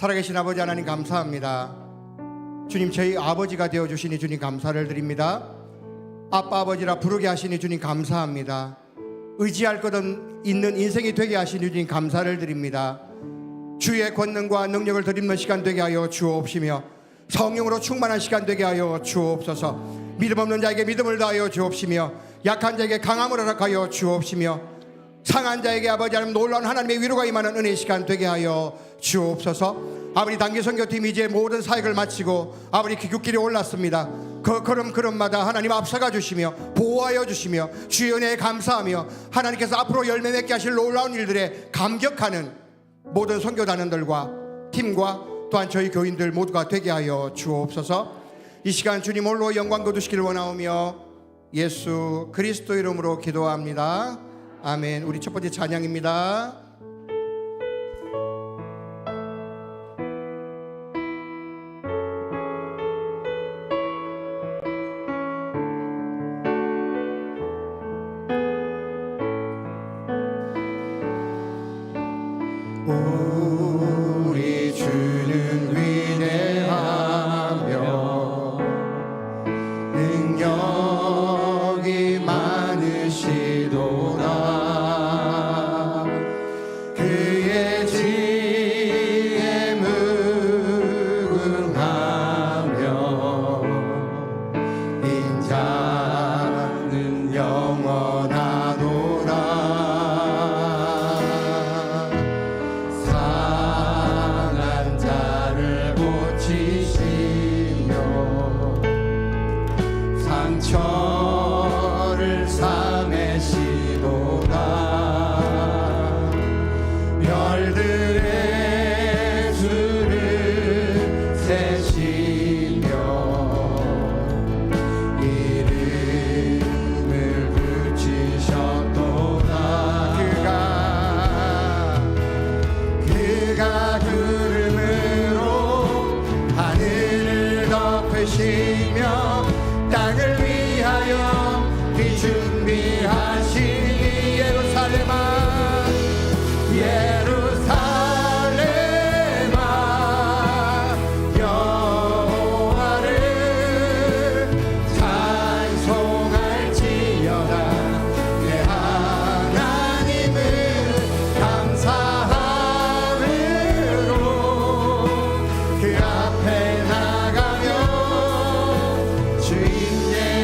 살아계신 아버지 하나님 감사합니다. 주님, 저희 아버지가 되어주시니 주님 감사를 드립니다. 아빠 아버지라 부르게 하시니 주님 감사합니다. 의지할 것 있는 인생이 되게 하시니 주님 감사를 드립니다. 주의 권능과 능력을 드리는 시간 되게 하여 주옵시며 성령으로 충만한 시간 되게 하여 주옵소서. 믿음 없는 자에게 믿음을 다하여 주옵시며 약한 자에게 강함을 허락하여 주옵시며 상한 자에게 아버지 하나님 놀라운 하나님의 위로가 임하는 은혜의 시간 되게 하여 주옵소서. 아버지 단기 선교팀이 이제 모든 사역을 마치고 아버지 귀국길에 올랐습니다. 그 걸음마다 하나님 앞서가 주시며 보호하여 주시며 주의 은혜에 감사하며 하나님께서 앞으로 열매 맺게 하실 놀라운 일들에 감격하는 모든 선교단원들과 팀과 또한 저희 교인들 모두가 되게 하여 주옵소서. 이 시간 주님 홀로 영광 거두시기를 원하오며 예수 그리스도 이름으로 기도합니다. 아멘. 우리 첫 번째 찬양입니다. 우리 주는 위대하며 능력이 많으시도다. 그의 지혜에 무궁하며 인자는 영원하도다. 상한 자를 고치시며 상처를 싸매시도다. 별들의 수를 세시며 이름을 붙이셨도다. 그가 구름으로 하늘을 덮으시며 땅을 위하여 비 준비하시니 예루살렘아 여호와를 찬송할지어다. 내 하나님을 감사함으로 그 앞에 나가며 주님의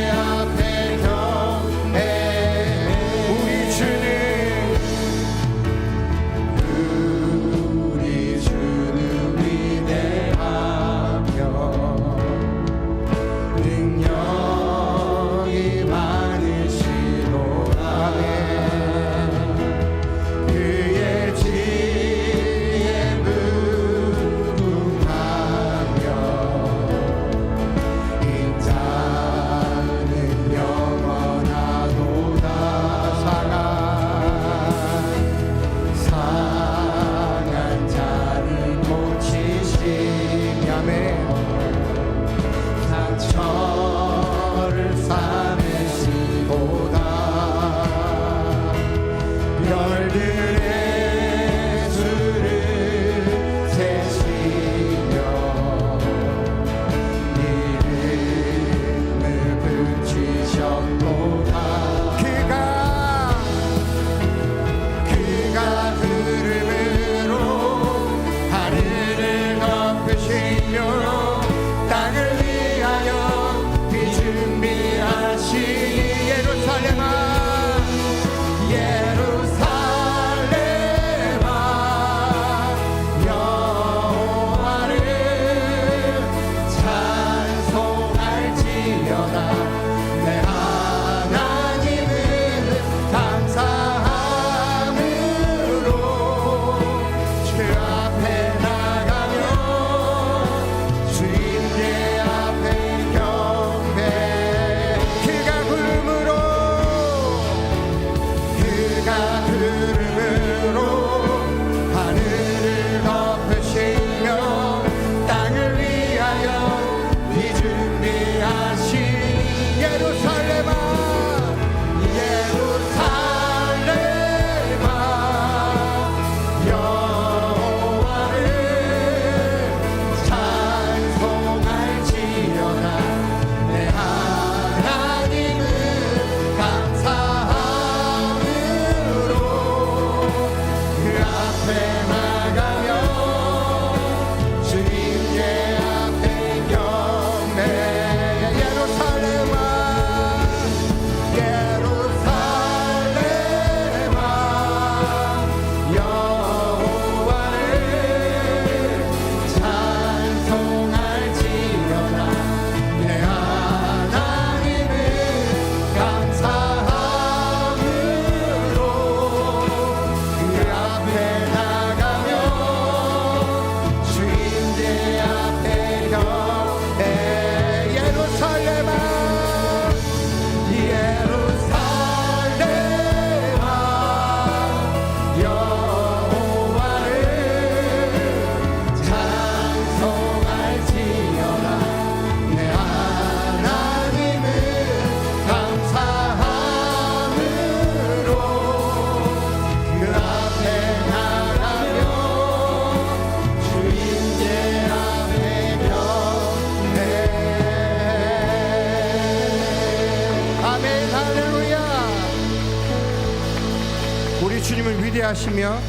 인자하시며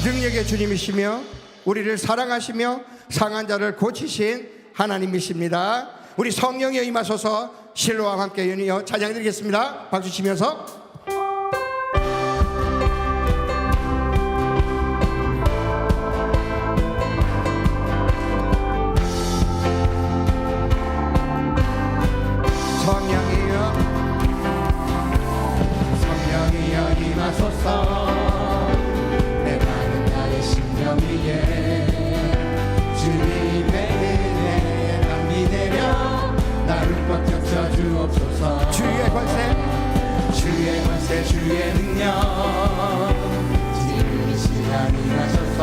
능력의 주님이시며 우리를 사랑하시며 상한 자를 고치신 하나님이십니다. 우리 성령에 임하소서. 실로와 함께 연이어 찬양드리겠습니다. 박수 치면서 성령이여 임하소서. 내 많은 나의 심령 위에 주님의 은혜에 담비 내려 나를 꽉 잡혀 주옵소서. 주의 권세 주의 능력 지금 이 시간 임하소서.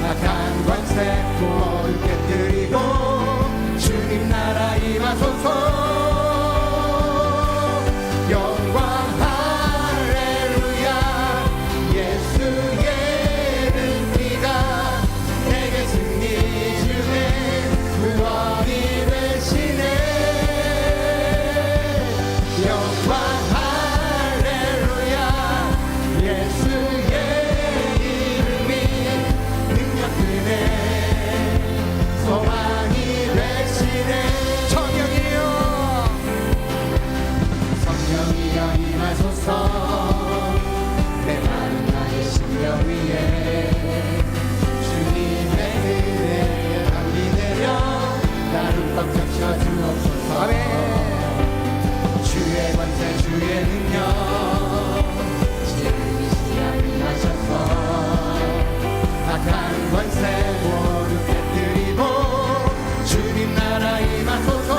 악한 권세 모두 깨뜨리고 주님 나라 임하소서. 내 많은 나의 심령 위에 주님의 은혜에 담비 내려 나를 꽉 잡혀 주옵소서. 아멘. 주의 권세 주의 능력 지금 이 시간 임하셔서 악한 권세 모두 깨뜨리고 주님 나라 임하소서.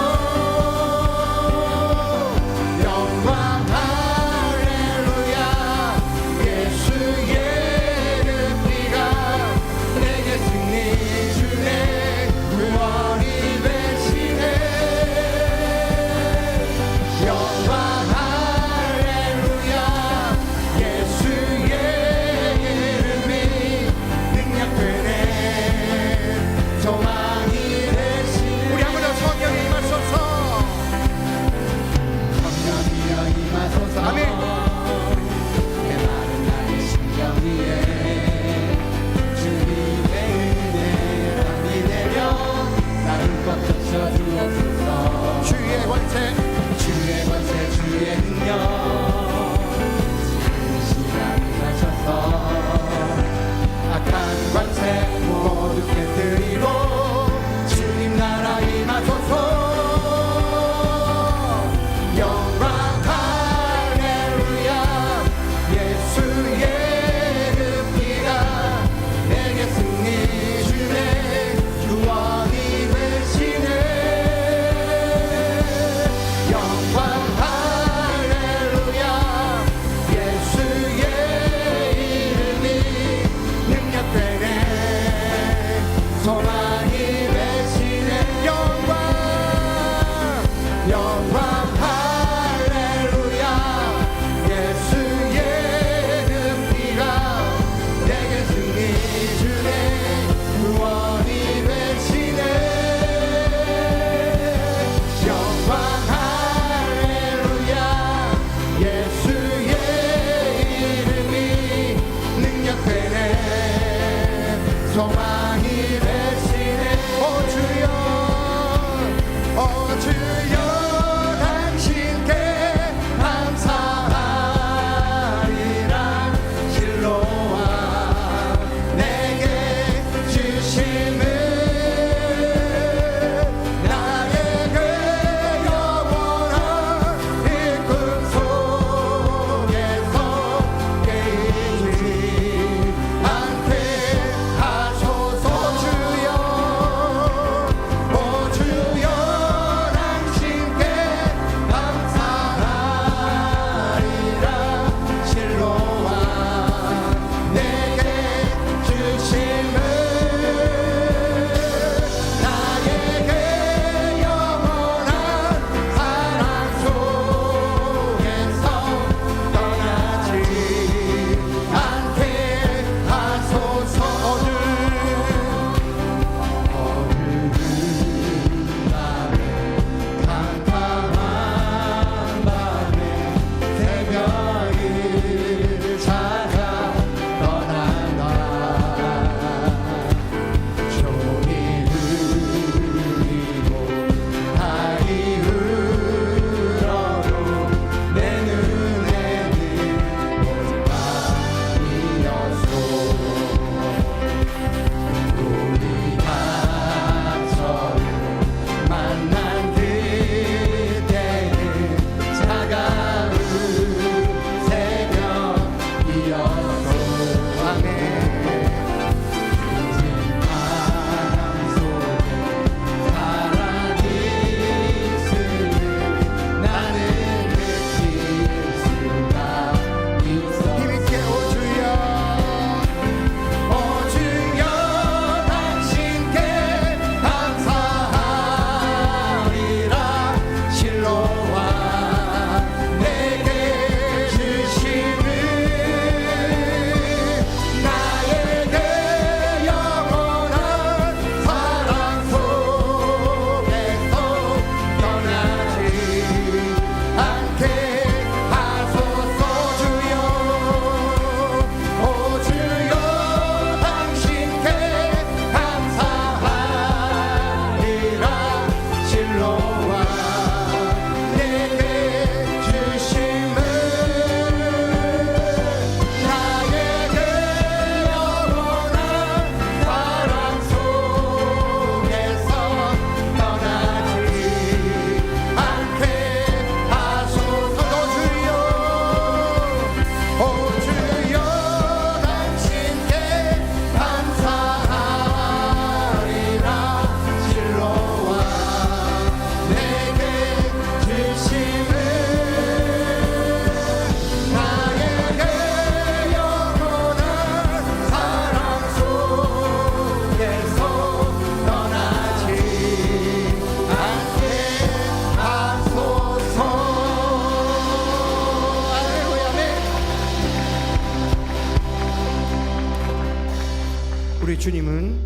주님은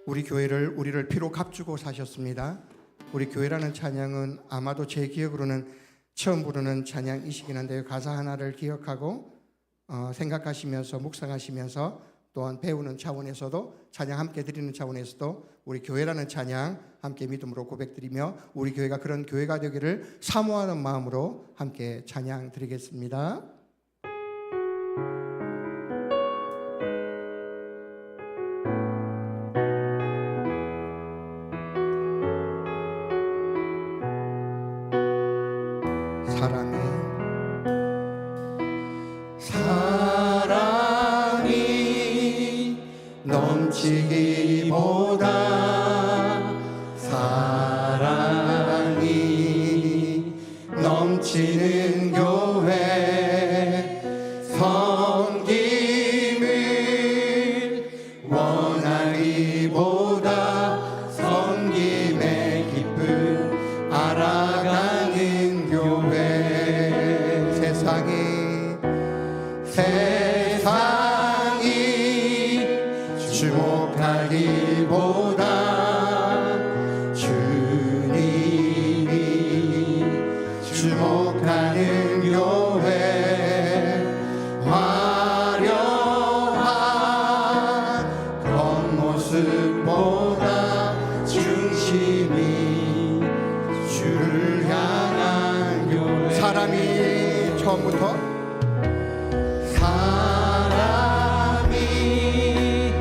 우리를 피로 값주고 사셨습니다. 우리 교회라는 찬양은 아마도 제 기억으로는 처음 부르는 찬양이시긴 한데요. 가사 하나를 기억하고 생각하시면서 묵상하시면서 또한 배우는 차원에서도 찬양 함께 드리는 차원에서도 우리 교회라는 찬양 함께 믿음으로 고백드리며 우리 교회가 그런 교회가 되기를 사모하는 마음으로 함께 찬양 드리겠습니다. 사랑이 넘치기보다 사랑이 넘치는 교회 섬김을 원하기보다 섬김의 기쁨 알아가는 교회 세상이 주목하기보다 주님이 주목하는 교회 화려한 겉모습보다 중심이 주를 향한 교회 사람이 처음부터 사람이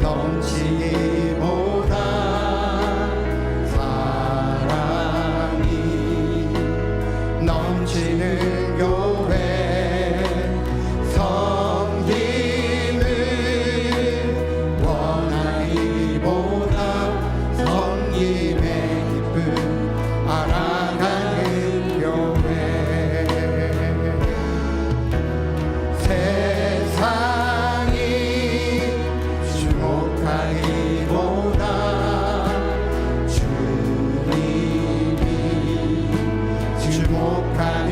넘치기보다 사랑이 넘치는 교회 섬김을 원하기보다 섬김의 기쁨 알아가는 교회 세상이 주목하기보다 주님이 주목하는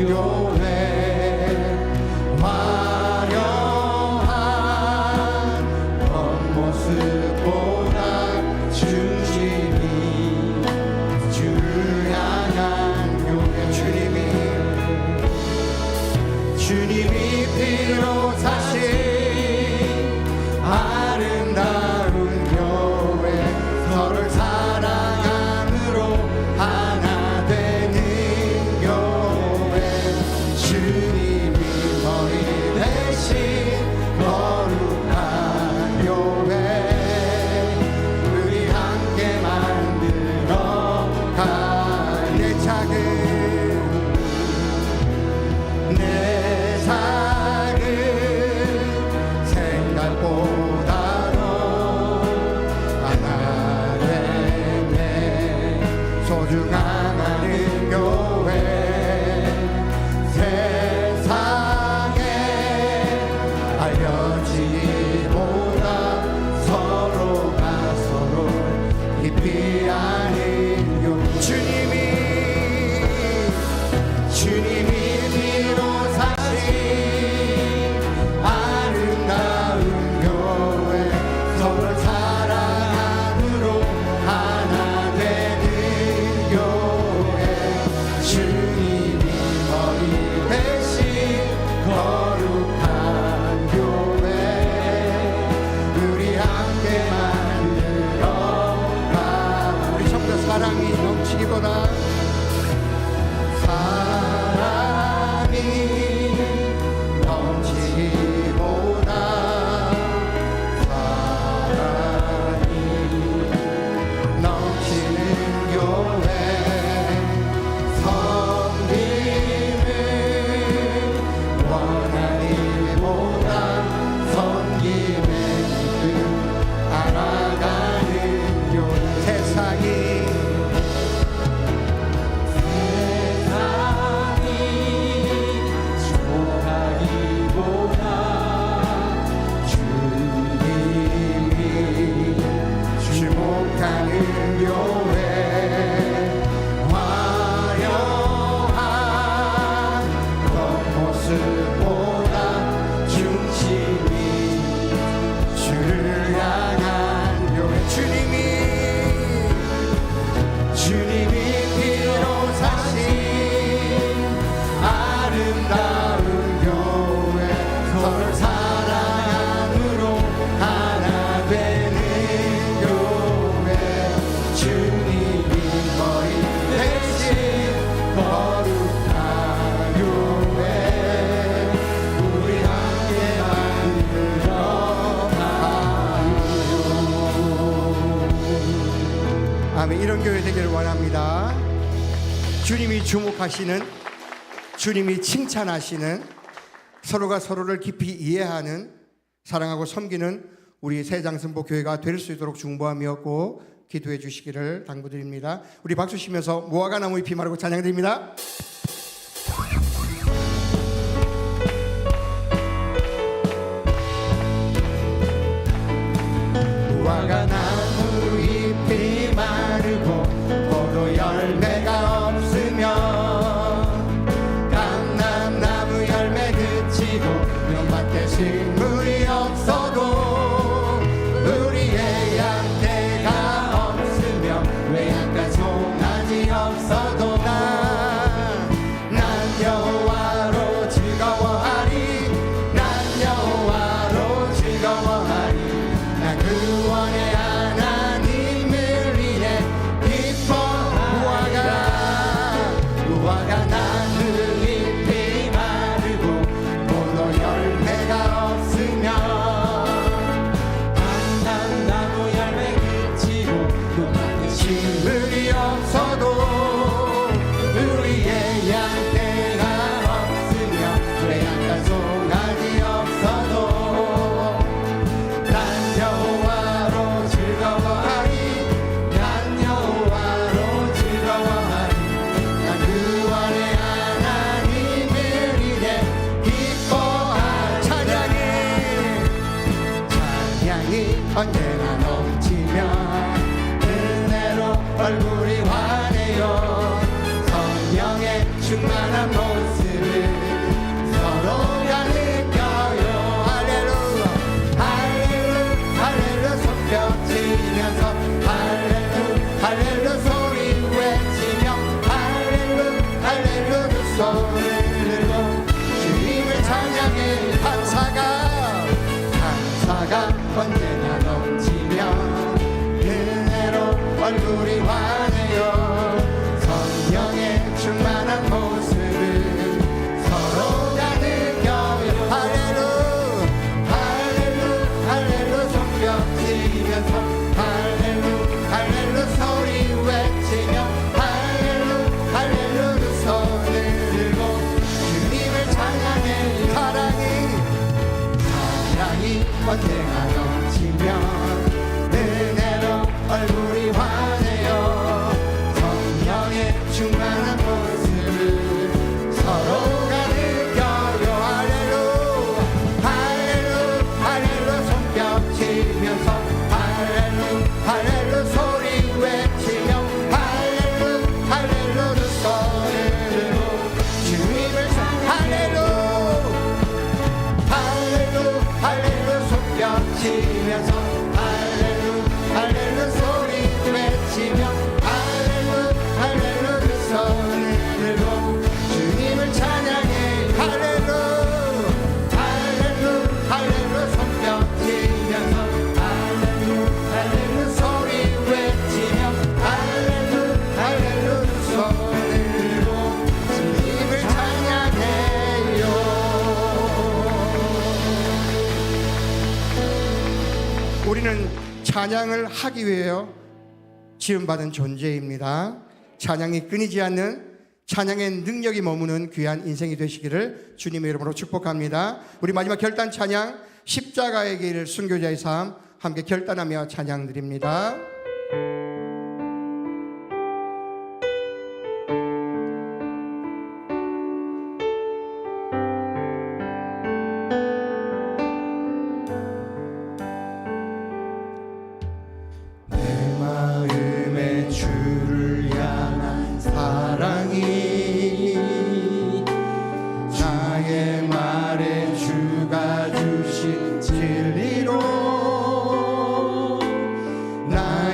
교회 화려한 겉모습보다 중심이 주를 향한 교회 주님이 피로 사신 아름다운 교회 서로를 사랑함으로 하나 되는 교회 주님이 머리 대신 거룩한 교회 우리 함께 만들어가 내 작은 생각보다도 하나 되네 소중한 많은 교회 세상에 알려지기보다 서로가 서로 깊이 아는 교회 주님이 피로 사신 아름다운 교회 서로를 사랑함으로 하나 되는 교회 주님이 머리 대신 거룩한 교회 우리 함께 만들어가는 아멘. 이런 교회 되기를 원합니다. 주님이 주목하시는, 주님이 칭찬하시는, 서로가 서로를 깊이 이해하는, 사랑하고 섬기는 우리 새장승보 교회가 될 수 있도록 중보함이었고 기도해 주시기를 당부드립니다. 우리 박수 치면서 무화과 나무 잎이 마르고 찬양드립니다. 무화과 나무 잎이 마르고 포도 열매가 없으면 감람나무 열매 그치고 연밭에 식물이 없어도 우리의 양떼가 없으면 외양간 송아지 없어도 난 여호와로 즐거워하리. 난 여호와로 즐거워하리. 나 구원의 하나님을 위해 기뻐. 무화과 나무 잎이 마르고 포도 열매가 없으면 감람나무 열매 그치고 연밭에 식물이 없어도 우리의 양떼가 없으면 외양간 송아지 없어도 난 여호와로 즐거워하리. 난 여호와로 즐거워하리. 난 구원의 하나님을 위해 기뻐하리. 찬양이 언제나 넘치면 은혜로 얼굴이 환해요. 성령의 충만한 모습을 서로가 느껴요. 할렐루야 할렐루야 할렐루야 손뼉 치면서 할렐루야 할렐루야 소리 외치며 할렐루야 할렐루야 두 손을 들고 주님을 찬양해. 감사가 언제나 넘치면 은혜로 얼굴이 환해요. 성령의 충만한 모습을 서로가 느껴요. 할렐루야 할렐루야 할렐루야 손뼉 치면서 할렐루야 할렐루야 소리 외치며 할렐루야 할렐루야 두 손을 들고 주님을 찬양해. 사랑이 언제나 넘치면 은혜로 얼굴이 환해요. 성령의 충만한 모습을 서로가 느껴요. 할렐루야 할렐루야 할렐루야 손뼉 치면서 할렐루야 할렐루야 소리 외치며 할렐루야 할렐루야 두 손을 들고 주님을 할렐루야 할렐루야 할렐루야 손뼉 치면서 할렐루야 할렐루야 소리 외치며 할렐루야 할렐루야 두 손을 들고 주님을 찬양해. 할렐루야 할렐루야 할렐루야 손뼉 치면서 할렐루야 할렐루야 소리 외치며 할렐루야 할렐루야 두 손을 들고 주님을 찬양해요. 우리는 찬양을 하기 위해 지음받은 존재입니다. 찬양이 끊이지 않는, 찬양의 능력이 머무는 귀한 인생이 되시기를 주님의 이름으로 축복합니다. 우리 마지막 결단 찬양, 십자가의 길 순교자의 삶 함께 결단하며 찬양 드립니다. 내 마음에 주를 향한 사랑이 나의 말에 주가 주신 진리로 나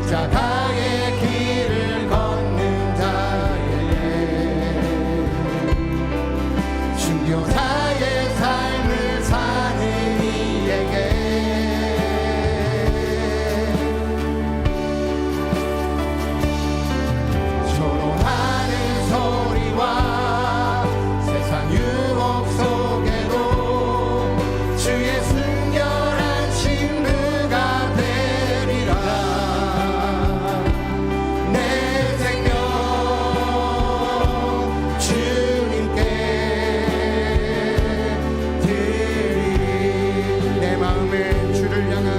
십자가의 길을 걷는 자에게 순교자의 삶을 사는 이에게 조롱하는 소리와 세상 유혹 속에도 주의 순결한 신부가 되리라. 내 생명 주님께 드리리. 내 마음에 주를 향한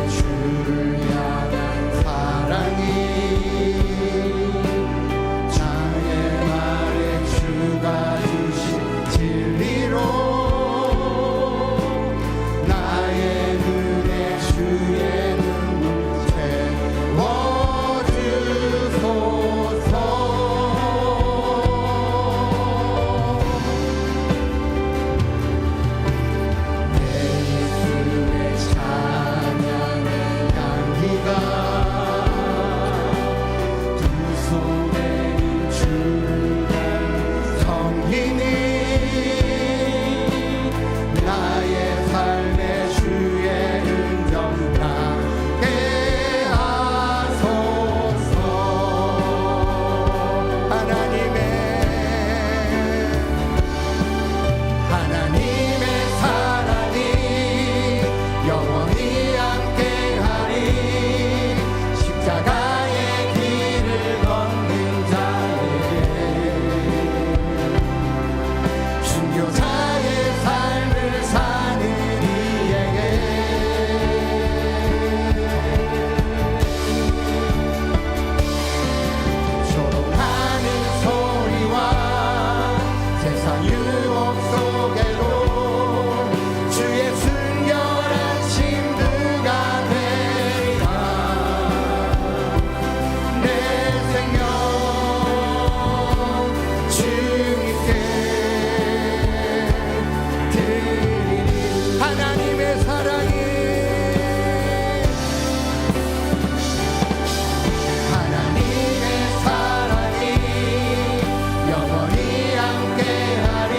주를 향한 사랑이 자의 말에 주가 주신 진리로 나의 눈에 주의 눈을 채워주소서. 내 입술에 찬양의 향기가 두 손에 주를 섬기니 나의 삶의 주의 은정 나게 하소서. 하나님의 사랑이 영원히 함께하리. 십자가의 길을 걷는 자에게 순교자의 삶을 사는 이에게 조롱하는 소리와 세상 유혹 속에도 주의 순결한 신부가 되리라. 내 생명 주님께 드리리. 하나님의 사랑이 영원히 함께하리.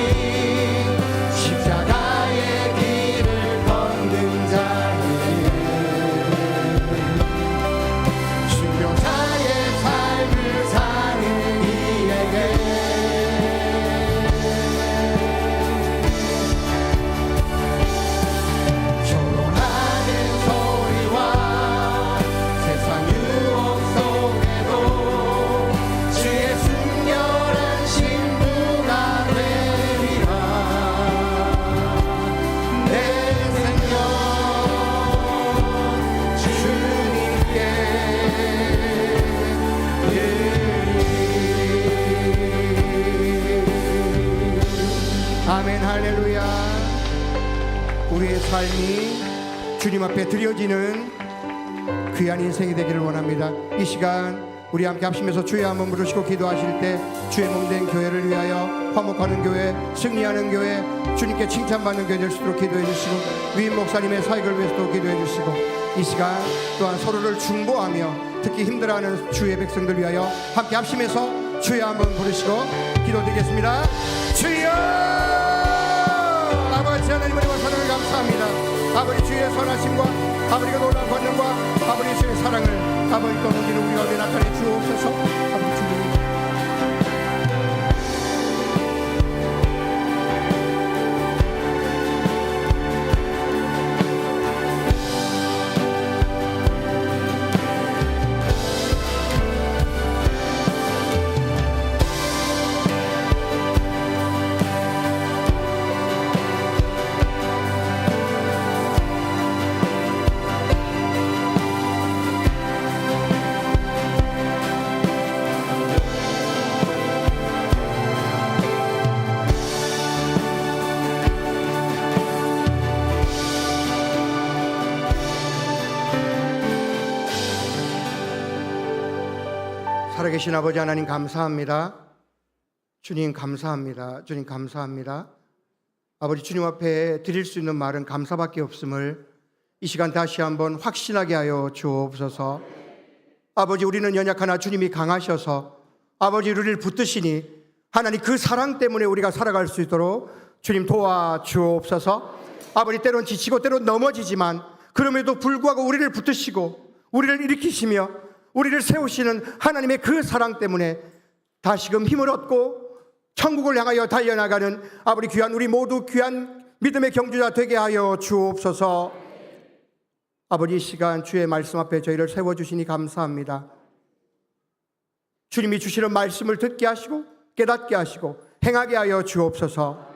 십자가의 길을 걷는 자에게 순교자의 삶을 사는 이에게 조롱하는 소리와 세상 유혹 속에도 주의 순결한 신부가 되리라. 내 생명 주님께 드리리. 아멘. 할렐루야. 우리의 삶이 주님 앞에 드려지는 귀한 인생이 되기를 원합니다. 이 시간 우리 함께 합심해서 주의 한번 부르시고 기도하실 때 주의 몸된 교회를 위하여 화목하는 교회, 승리하는 교회, 주님께 칭찬받는 교회 될 수 있도록 기도해 주시고 위임 목사님의 사역을 위해서도 기도해 주시고 이 시간 또한 서로를 중보하며 특히 힘들어하는 주의 백성들 위하여 함께 합심해서 주의 한번 부르시고 기도드리겠습니다. 주여! 아버지 하나님의 사랑을 감사합니다. 아버지 주의 선하심과 아버지가 놀라운 권능과 아버지 주의 사랑을 아버지 또 누기는 우리 가운데 나타내 주옵소서. 아버지 주님 살아계신 아버지 하나님 감사합니다. 주님 감사합니다. 주님 감사합니다. 아버지 주님 앞에 드릴 수 있는 말은 감사밖에 없음을 이 시간 다시 한번 확신하게 하여 주옵소서. 아버지 우리는 연약하나 주님이 강하셔서 아버지 우리를 붙드시니 하나님 그 사랑 때문에 우리가 살아갈 수 있도록 주님 도와주옵소서. 아버지 때론 지치고 때론 넘어지지만 그럼에도 불구하고 우리를 붙드시고 우리를 일으키시며 우리를 세우시는 하나님의 그 사랑 때문에 다시금 힘을 얻고 천국을 향하여 달려나가는 아버지 귀한 우리 모두 귀한 믿음의 경주자 되게 하여 주옵소서. 아버지 이 시간 주의 말씀 앞에 저희를 세워주시니 감사합니다. 주님이 주시는 말씀을 듣게 하시고 깨닫게 하시고 행하게 하여 주옵소서.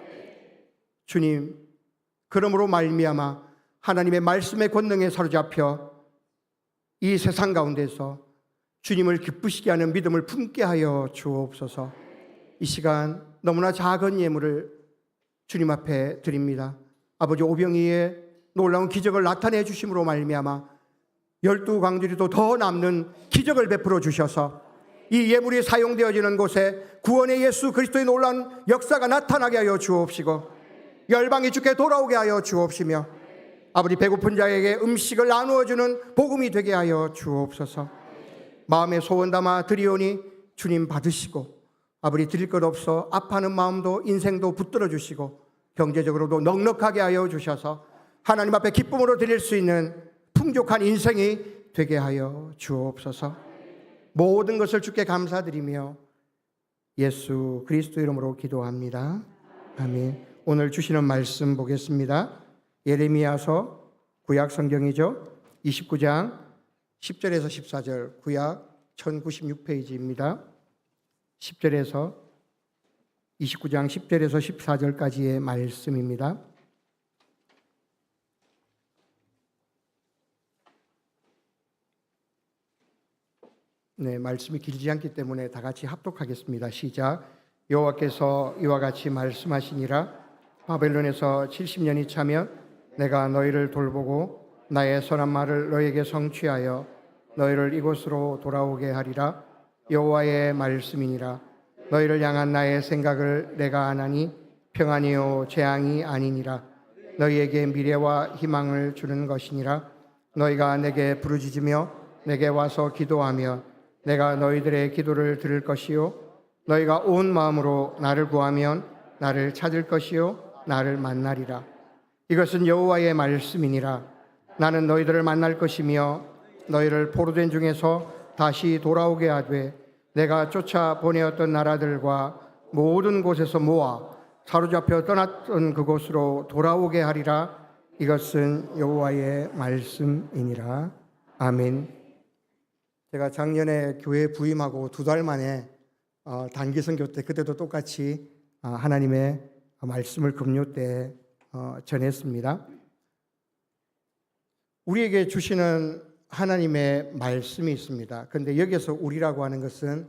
주님 그러므로 말미암아 하나님의 말씀의 권능에 사로잡혀 이 세상 가운데서 주님을 기쁘시게 하는 믿음을 품게 하여 주옵소서. 이 시간 너무나 작은 예물을 주님 앞에 드립니다. 아버지 오병이의 놀라운 기적을 나타내 주심으로 말미암아 12광주리도 더 남는 기적을 베풀어 주셔서 이 예물이 사용되어지는 곳에 구원의 예수 그리스도의 놀라운 역사가 나타나게 하여 주옵시고 열방이 주께 돌아오게 하여 주옵시며 아버지 배고픈 자에게 음식을 나누어주는 복음이 되게 하여 주옵소서. 마음에 소원 담아 드리오니 주님 받으시고 아버지 드릴 것 없어 아파하는 마음도 인생도 붙들어 주시고 경제적으로도 넉넉하게 하여 주셔서 하나님 앞에 기쁨으로 드릴 수 있는 풍족한 인생이 되게 하여 주옵소서. 모든 것을 주께 감사드리며 예수 그리스도 이름으로 기도합니다. 아멘. 오늘 주시는 말씀 보겠습니다. 예레미야서 구약 성경이죠. 29장 10절에서 14절 구약 1096페이지입니다. 10절에서 29장 10절에서 14절까지의 말씀입니다. 네, 말씀이 길지 않기 때문에 다 같이 합독하겠습니다. 시작. 여호와께서 이와 같이 말씀하시니라. 바벨론에서 70년이 차면 내가 너희를 돌보고 나의 선한 말을 너희에게 성취하여 너희를 이곳으로 돌아오게 하리라. 여호와의 말씀이니라. 너희를 향한 나의 생각을 내가 아나니 평안이요 재앙이 아니니라. 너희에게 미래와 희망을 주는 것이니라. 너희가 내게 부르짖으며 내게 와서 기도하며 내가 너희들의 기도를 들을 것이요 너희가 온 마음으로 나를 구하면 나를 찾을 것이요 나를 만나리라. 이것은 여호와의 말씀이니라. 나는 너희들을 만날 것이며 너희를 포로된 중에서 다시 돌아오게 하되 내가 쫓아 보내었던 나라들과 모든 곳에서 모아 사로잡혀 떠났던 그곳으로 돌아오게 하리라. 이것은 여호와의 말씀이니라. 아멘. 제가 작년에 교회 부임하고 2달 만에 단기 선교 때 그때도 똑같이 하나님의 말씀을 금요 때 전했습니다. 우리에게 주시는 하나님의 말씀이 있습니다. 그런데 여기서 우리라고 하는 것은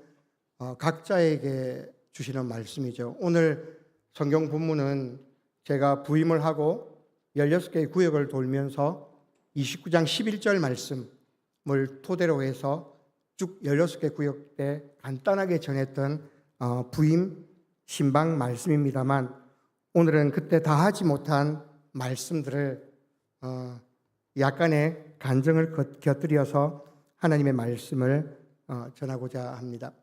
각자에게 주시는 말씀이죠. 오늘 성경 본문은 제가 부임을 하고 16개의 구역을 돌면서 29장 11절 말씀을 토대로 해서 쭉 16개 구역 때 간단하게 전했던 부임 신방 말씀입니다만 오늘은 그때 다 하지 못한 말씀들을 약간의 간증을 곁들여서 하나님의 말씀을 전하고자 합니다.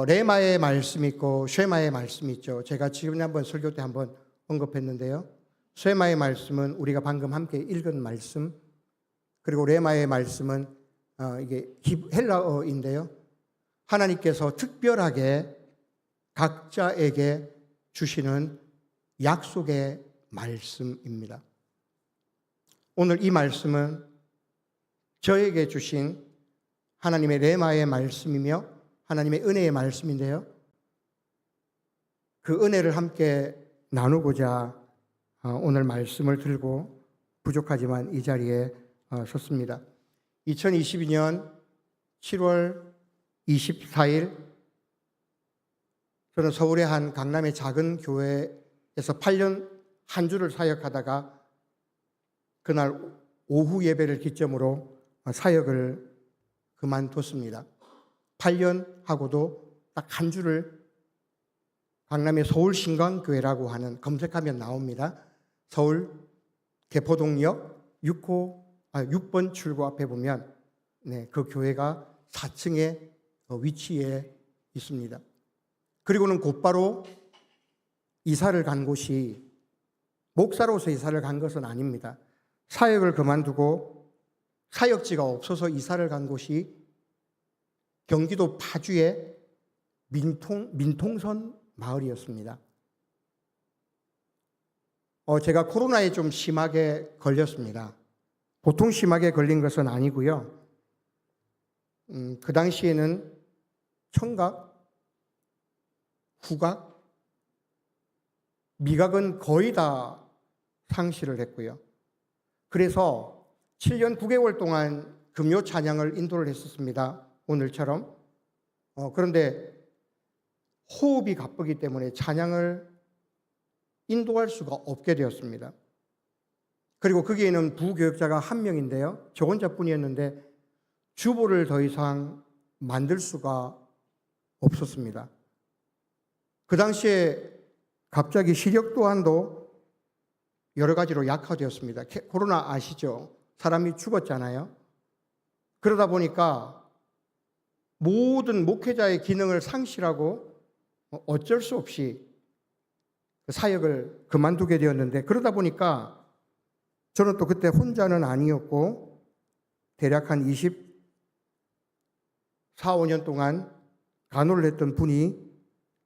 레마의 말씀이 있고 쉐마의 말씀이 있죠. 제가 지난번 설교 때 한번 언급했는데요. 쉐마의 말씀은 우리가 방금 함께 읽은 말씀, 그리고 레마의 말씀은 이게 헬라어인데요. 하나님께서 특별하게 각자에게 주시는 약속의 말씀입니다. 오늘 이 말씀은 저에게 주신 하나님의 레마의 말씀이며 하나님의 은혜의 말씀인데요. 그 은혜를 함께 나누고자 오늘 말씀을 들고 부족하지만 이 자리에 섰습니다. 2022년 7월 24일 저는 서울의 한 강남의 작은 교회에서 8년 한 주를 사역하다가 그날 오후 예배를 기점으로 사역을 그만뒀습니다. 8년 하고도 딱 한 주를 강남의 서울신광교회라고 하는, 검색하면 나옵니다. 서울 개포동역 6번 출구 앞에 보면 그 교회가 4층에 위치해 있습니다. 그리고는 곧바로 이사를 간 곳이, 목사로서 이사를 간 것은 아닙니다. 사역을 그만두고 사역지가 없어서 이사를 간 곳이 경기도 파주의 민통선 마을이었습니다. 제가 코로나에 좀 심하게 걸렸습니다. 보통 심하게 걸린 것은 아니고요. 그 당시에는 청각, 후각, 미각은 거의 다 상실을 했고요. 그래서 7년 9개월 동안 금요 찬양을 인도를 했었습니다. 오늘처럼. 그런데 호흡이 가쁘기 때문에 찬양을 인도할 수가 없게 되었습니다. 그리고 거기에는 부교역자가 한 명인데요. 저 혼자뿐이었는데 주보를 더 이상 만들 수가 없었습니다. 그 당시에 갑자기 시력 또한도 여러 가지로 약화되었습니다. 코로나 아시죠? 사람이 죽었잖아요. 그러다 보니까 모든 목회자의 기능을 상실하고 어쩔 수 없이 사역을 그만두게 되었는데, 그러다 보니까 저는 또 그때 혼자는 아니었고 대략 한 24, 5년 동안 간호를 했던 분이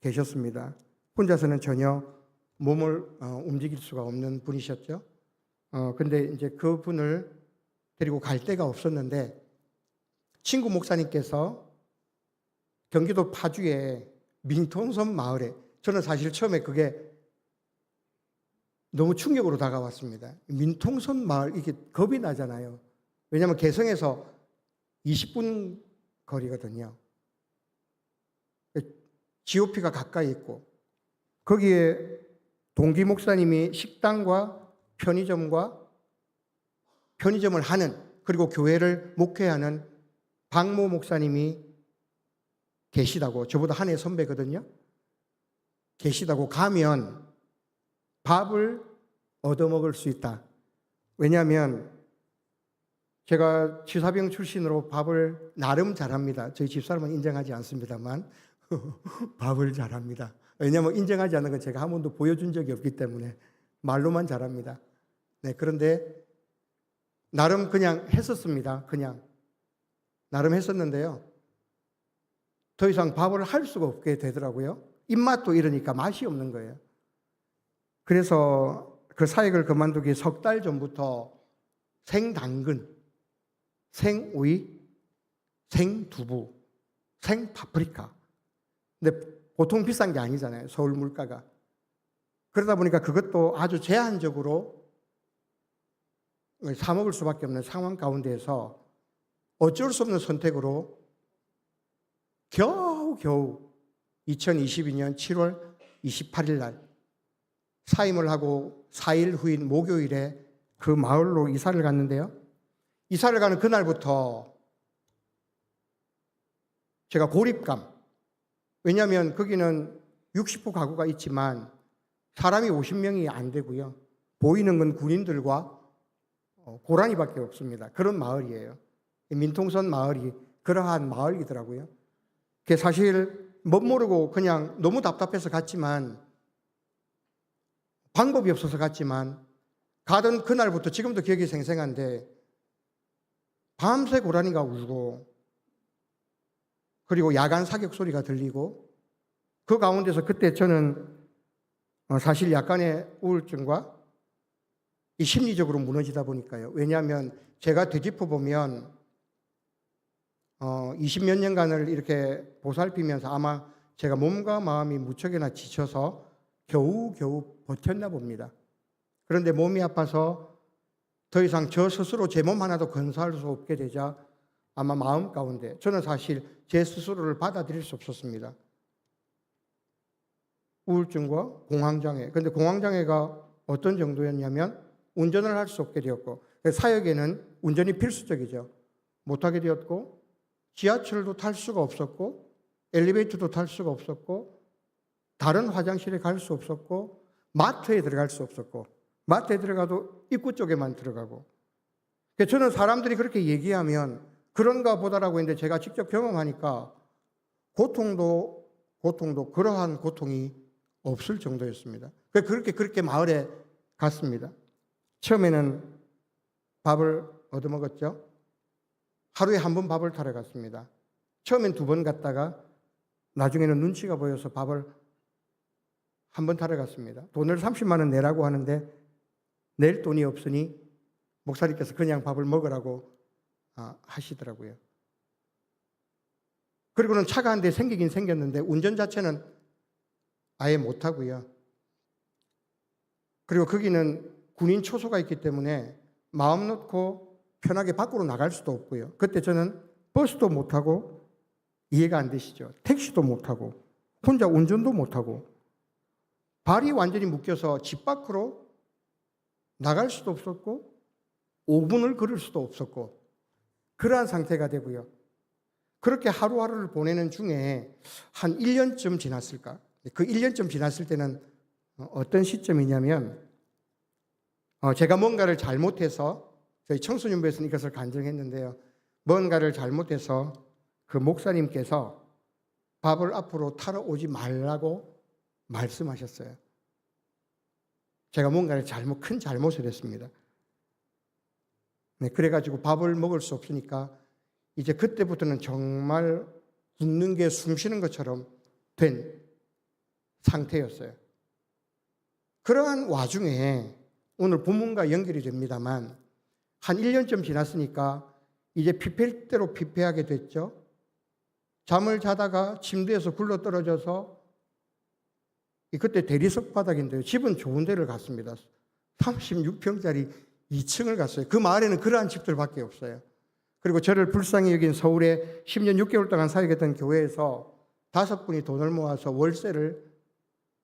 계셨습니다. 혼자서는 전혀 몸을 움직일 수가 없는 분이셨죠. 근데 이제 그분을 데리고 갈 데가 없었는데 친구 목사님께서 경기도 파주의 민통선 마을에, 저는 사실 처음에 그게 너무 충격으로 다가왔습니다. 민통선 마을, 이게 겁이 나잖아요. 왜냐하면 개성에서 20분 거리거든요. GOP가 가까이 있고 거기에 동기 목사님이 식당과 편의점을 하는, 그리고 교회를 목회하는 박모 목사님이 계시다고, 저보다 한 해 선배거든요. 계시다고 가면 밥을 얻어먹을 수 있다. 왜냐하면 제가 지사병 출신으로 밥을 나름 잘합니다. 저희 집사람은 인정하지 않습니다만 밥을 잘합니다. 왜냐하면 인정하지 않는 건 제가 한 번도 보여준 적이 없기 때문에 말로만 잘합니다. 네, 그런데 나름 그냥 했었습니다. 그냥 나름 했었는데요. 더 이상 밥을 할 수가 없게 되더라고요. 입맛도 이러니까 맛이 없는 거예요. 그래서 그 사역을 그만두기 석 달 전부터 생당근, 생오이, 생두부, 생파프리카. 근데 보통 비싼 게 아니잖아요. 서울 물가가. 그러다 보니까 그것도 아주 제한적으로 사 먹을 수밖에 없는 상황 가운데에서 어쩔 수 없는 선택으로 겨우 2022년 7월 28일 날 사임을 하고 4일 후인 목요일에 그 마을로 이사를 갔는데요. 이사를 가는 그날부터 제가 고립감, 왜냐하면 거기는 60호 가구가 있지만 사람이 50명이 안 되고요. 보이는 건 군인들과 고라니밖에 없습니다. 그런 마을이에요. 민통선 마을이 그러한 마을이더라고요. 그게 사실 멋모르고 그냥 너무 답답해서 갔지만, 방법이 없어서 갔지만, 가던 그날부터 지금도 기억이 생생한데 밤새 고라니가 울고, 그리고 야간 사격 소리가 들리고, 그 가운데서 그때 저는 사실 약간의 우울증과 이 심리적으로 무너지다 보니까요. 왜냐하면 제가 되짚어 보면 20몇 년간을 이렇게 보살피면서 아마 제가 몸과 마음이 무척이나 지쳐서 겨우 버텼나 봅니다. 그런데 몸이 아파서 더 이상 저 스스로 제 몸 하나도 건사할 수 없게 되자 아마 마음 가운데, 저는 사실 제 스스로를 받아들일 수 없었습니다. 우울증과 공황장애. 그런데 공황장애가 어떤 정도였냐면 운전을 할 수 없게 되었고, 사역에는 운전이 필수적이죠. 못하게 되었고, 지하철도 탈 수가 없었고, 엘리베이터도 탈 수가 없었고, 다른 화장실에 갈 수 없었고 마트에 들어갈 수 없었고 마트에 들어가도 입구 쪽에만 들어가고. 저는 사람들이 그렇게 얘기하면 그런가 보다라고 했는데 제가 직접 경험하니까 고통도 그러한 고통이 없을 정도였습니다. 그렇게 마을에 갔습니다. 처음에는 밥을 얻어먹었죠. 하루에 한 번 밥을 타러 갔습니다. 처음엔 2번 갔다가 나중에는 눈치가 보여서 밥을 한 번 타러 갔습니다. 돈을 30만 원 내라고 하는데 낼 돈이 없으니 목사님께서 그냥 밥을 먹으라고 하시더라고요. 그리고는 차가 한 대 생기긴 생겼는데 운전 자체는 아예 못하고요. 그리고 거기는 군인 초소가 있기 때문에 마음 놓고 편하게 밖으로 나갈 수도 없고요. 그때 저는 버스도 못하고, 이해가 안 되시죠? 택시도 못하고 혼자 운전도 못하고 발이 완전히 묶여서 집 밖으로 나갈 수도 없었고 5분을 걸을 수도 없었고 그러한 상태가 되고요. 그렇게 하루하루를 보내는 중에 한 1년쯤 지났을까? 그 1년쯤 지났을 때는 어떤 시점이냐면 제가 뭔가를 잘못해서, 저희 청소년부에서는 이것을 간증했는데요. 뭔가를 잘못해서 그 목사님께서 밥을 앞으로 타러 오지 말라고 말씀하셨어요. 제가 뭔가를 큰 잘못을 했습니다. 네, 그래가지고 밥을 먹을 수 없으니까 이제 그때부터는 정말 죽는 게 숨 쉬는 것처럼 된 상태였어요. 그러한 와중에 오늘 본문과 연결이 됩니다만 한 1년쯤 지났으니까 이제 피폐할 대로 피폐하게 됐죠. 잠을 자다가 침대에서 굴러떨어져서, 그때 대리석 바닥인데요. 집은 좋은 데를 갔습니다. 36평짜리 2층을 갔어요. 그 마을에는 그러한 집들밖에 없어요. 그리고 저를 불쌍히 여긴 서울에 10년 6개월 동안 사역했던 교회에서 5분이 돈을 모아서 월세를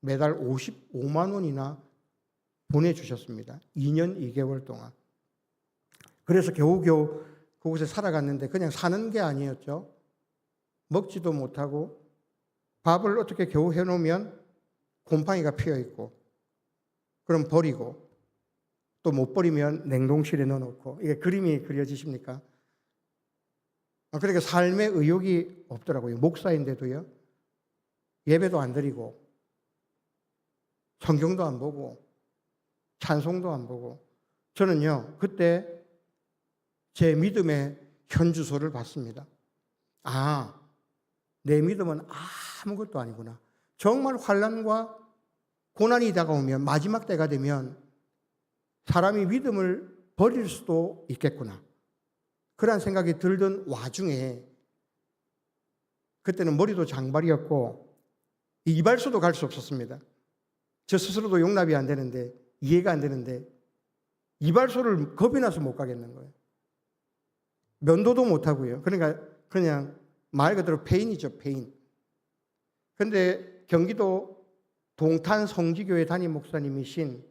매달 55만 원이나 보내주셨습니다. 2년 2개월 동안. 그래서 겨우겨우 그곳에 살아갔는데 그냥 사는 게 아니었죠. 먹지도 못하고 밥을 어떻게 겨우 해놓으면 곰팡이가 피어있고 그럼 버리고 또 못 버리면 냉동실에 넣어놓고, 이게 그림이 그려지십니까? 그러니까 삶의 의욕이 없더라고요. 목사인데도요. 예배도 안 드리고 성경도 안 보고 찬송도 안 보고. 저는요 그때 제 믿음의 현주소를 봤습니다. 내 믿음은 아무것도 아니구나. 정말 환난과 고난이 다가오면, 마지막 때가 되면 사람이 믿음을 버릴 수도 있겠구나. 그런 생각이 들던 와중에 그때는 머리도 장발이었고 이발소도 갈 수 없었습니다. 저 스스로도 용납이 안 되는데, 이해가 안 되는데 이발소를 겁이 나서 못 가겠는 거예요. 면도도 못 하고요. 그러니까 그냥 말 그대로 폐인이죠, 폐인. 그런데 경기도 동탄 성지교회 담임 목사님이신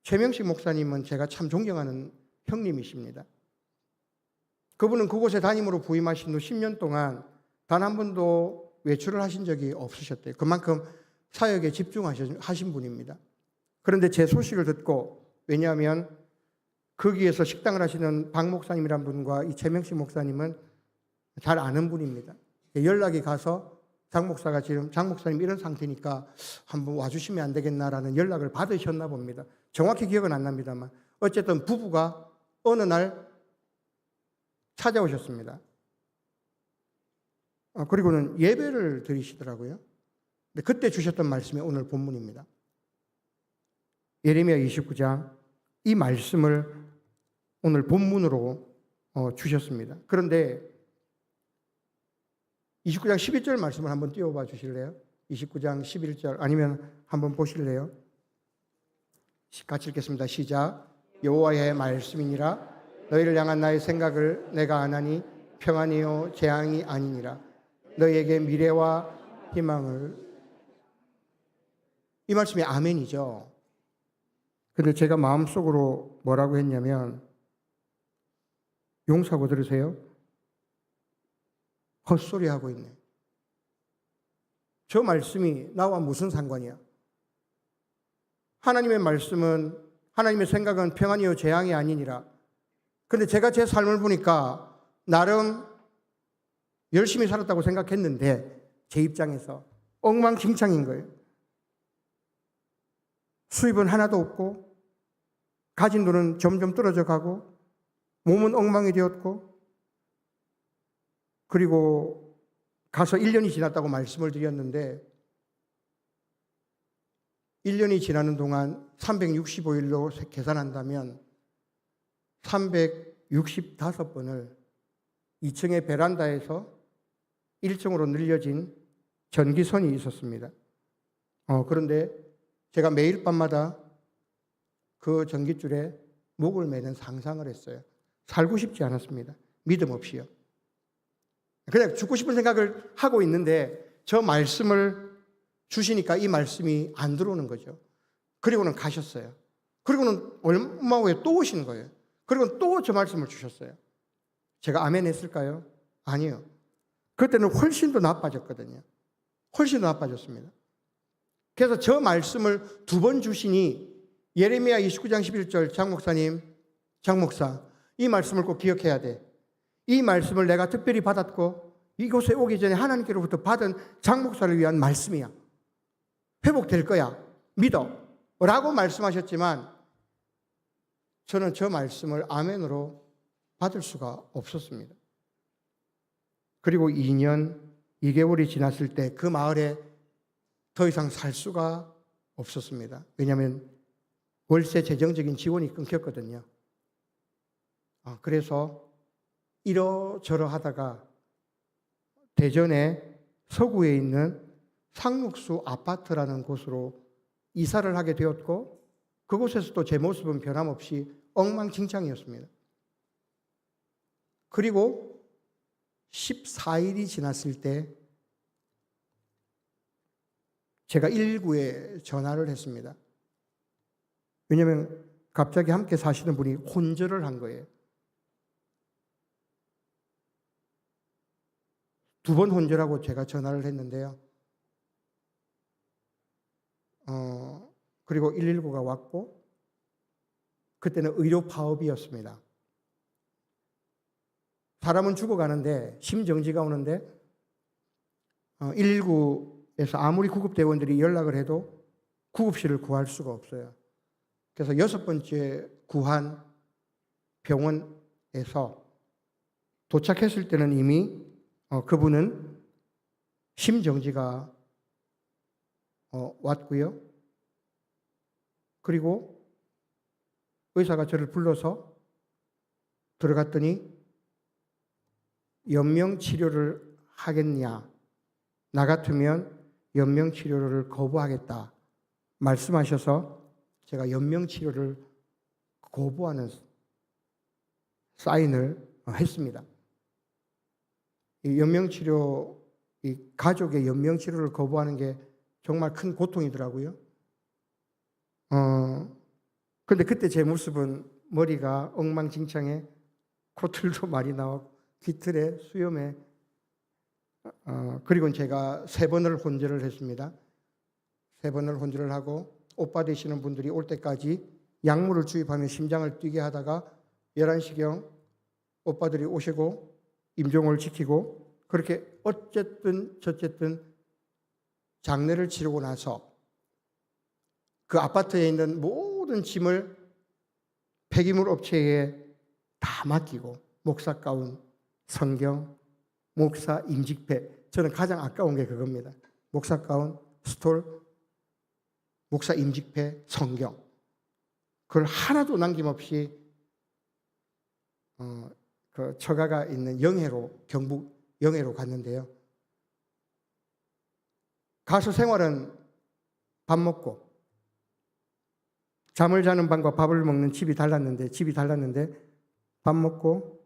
최명식 목사님은 제가 참 존경하는 형님이십니다. 그분은 그곳에 담임으로 부임하신 후 10년 동안 단 한 번도 외출을 하신 적이 없으셨대요. 그만큼 사역에 집중하신 분입니다. 그런데 제 소식을 듣고, 왜냐하면 거기에서 식당을 하시는 박 목사님이란 분과 이 최명식 목사님은 잘 아는 분입니다. 연락이 가서 장 목사가 지금 장 목사님 이런 상태니까 한번 와주시면 안 되겠나라는 연락을 받으셨나 봅니다. 정확히 기억은 안 납니다만 어쨌든 부부가 어느 날 찾아오셨습니다. 그리고는 예배를 드리시더라고요. 근데 그때 주셨던 말씀이 오늘 본문입니다. 예레미야 29장, 이 말씀을 오늘 본문으로 주셨습니다. 그런데 29장 11절 말씀을 한번 띄워봐 주실래요? 29장 11절, 아니면 한번 보실래요? 같이 읽겠습니다. 시작. 여호와의 말씀이니라. 너희를 향한 나의 생각을 내가 아나니 평안이요 재앙이 아니니라. 너희에게 미래와 희망을. 이 말씀이 아멘이죠. 근데 제가 마음속으로 뭐라고 했냐면, 용서하고 들으세요. 헛소리 하고 있네. 저 말씀이 나와 무슨 상관이야? 하나님의 말씀은, 하나님의 생각은 평안이요 재앙이 아니니라. 근데 제가 제 삶을 보니까 나름 열심히 살았다고 생각했는데 제 입장에서 엉망진창인 거예요. 수입은 하나도 없고 가진 돈은 점점 떨어져 가고 몸은 엉망이 되었고, 그리고 가서 1년이 지났다고 말씀을 드렸는데 1년이 지나는 동안 365일로 계산한다면 365번을 2층의 베란다에서 1층으로 늘려진 전기선이 있었습니다. 그런데 제가 매일 밤마다 그 전깃줄에 목을 매는 상상을 했어요. 살고 싶지 않았습니다. 믿음 없이요. 그냥 죽고 싶은 생각을 하고 있는데 저 말씀을 주시니까 이 말씀이 안 들어오는 거죠. 그리고는 가셨어요. 그리고는 얼마 후에 또 오신 거예요. 그리고 또 저 말씀을 주셨어요. 제가 아멘 했을까요? 아니요. 그때는 훨씬 더 나빠졌거든요. 훨씬 더 나빠졌습니다. 그래서 저 말씀을 2번 주시니 예레미야 29장 11절 장 목사님, 장 목사, 이 말씀을 꼭 기억해야 돼. 이 말씀을 내가 특별히 받았고 이곳에 오기 전에 하나님께로부터 받은 장 목사를 위한 말씀이야. 회복될 거야. 믿어. 라고 말씀하셨지만 저는 저 말씀을 아멘으로 받을 수가 없었습니다. 그리고 2년 2개월이 지났을 때 그 마을에 더 이상 살 수가 없었습니다. 왜냐하면 월세 재정적인 지원이 끊겼거든요. 그래서 이러저러 하다가 대전의 서구에 있는 상록수 아파트라는 곳으로 이사를 하게 되었고, 그곳에서도 제 모습은 변함없이 엉망진창이었습니다. 그리고 14일이 지났을 때 제가 119에 전화를 했습니다. 왜냐하면 갑자기 함께 사시는 분이 혼절을 한 거예요. 2번 혼절하고 제가 전화를 했는데요. 그리고 119가 왔고, 그때는 의료 파업이었습니다. 사람은 죽어가는데 심정지가 오는데 119에서 아무리 구급대원들이 연락을 해도 구급실을 구할 수가 없어요. 그래서 6번째 구한 병원에서 도착했을 때는 이미 그분은 심정지가 왔고요. 그리고 의사가 저를 불러서 들어갔더니 연명치료를 하겠냐, 나 같으면 연명치료를 거부하겠다 말씀하셔서 제가 연명치료를 거부하는 사인을 했습니다. 이 연명치료, 이 가족의 연명치료를 거부하는 게 정말 큰 고통이더라고요. 근데 그때 제 모습은 머리가 엉망진창에 코털도 많이 나오고 귀틀에 수염에 그리고 제가 3번을 혼절을 했습니다. 3번을 혼절을 하고 오빠 되시는 분들이 올 때까지 약물을 주입하며 심장을 뛰게 하다가 11시경 오빠들이 오시고 임종을 지키고 그렇게 어쨌든 저쨌든 장례를 치르고 나서 그 아파트에 있는 모든 짐을 폐기물 업체에 다 맡기고 목사 가운, 성경, 목사 임직패, 저는 가장 아까운 게 그겁니다. 목사 가운, 스톨, 목사 임직패, 성경, 그걸 하나도 남김없이 그 처가가 있는 영해로, 경북 영해로 갔는데요. 가서 생활은 밥 먹고 잠을 자는 방과 밥을 먹는 집이 달랐는데 밥 먹고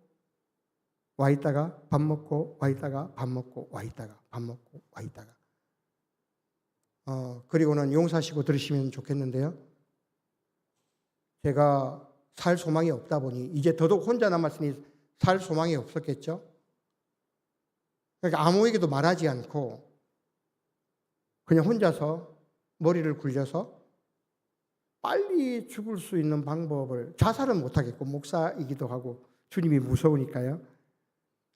와 있다가 밥 먹고 와 있다가 밥 먹고 와 있다가 밥 먹고 와 있다가 그리고는 용서하시고 들으시면 좋겠는데요. 제가 살 소망이 없다 보니 이제 더더욱 혼자 남았으니 살 소망이 없었겠죠. 그러니까 아무에게도 말하지 않고 그냥 혼자서 머리를 굴려서 빨리 죽을 수 있는 방법을, 자살은 못하겠고 목사이기도 하고 주님이 무서우니까요,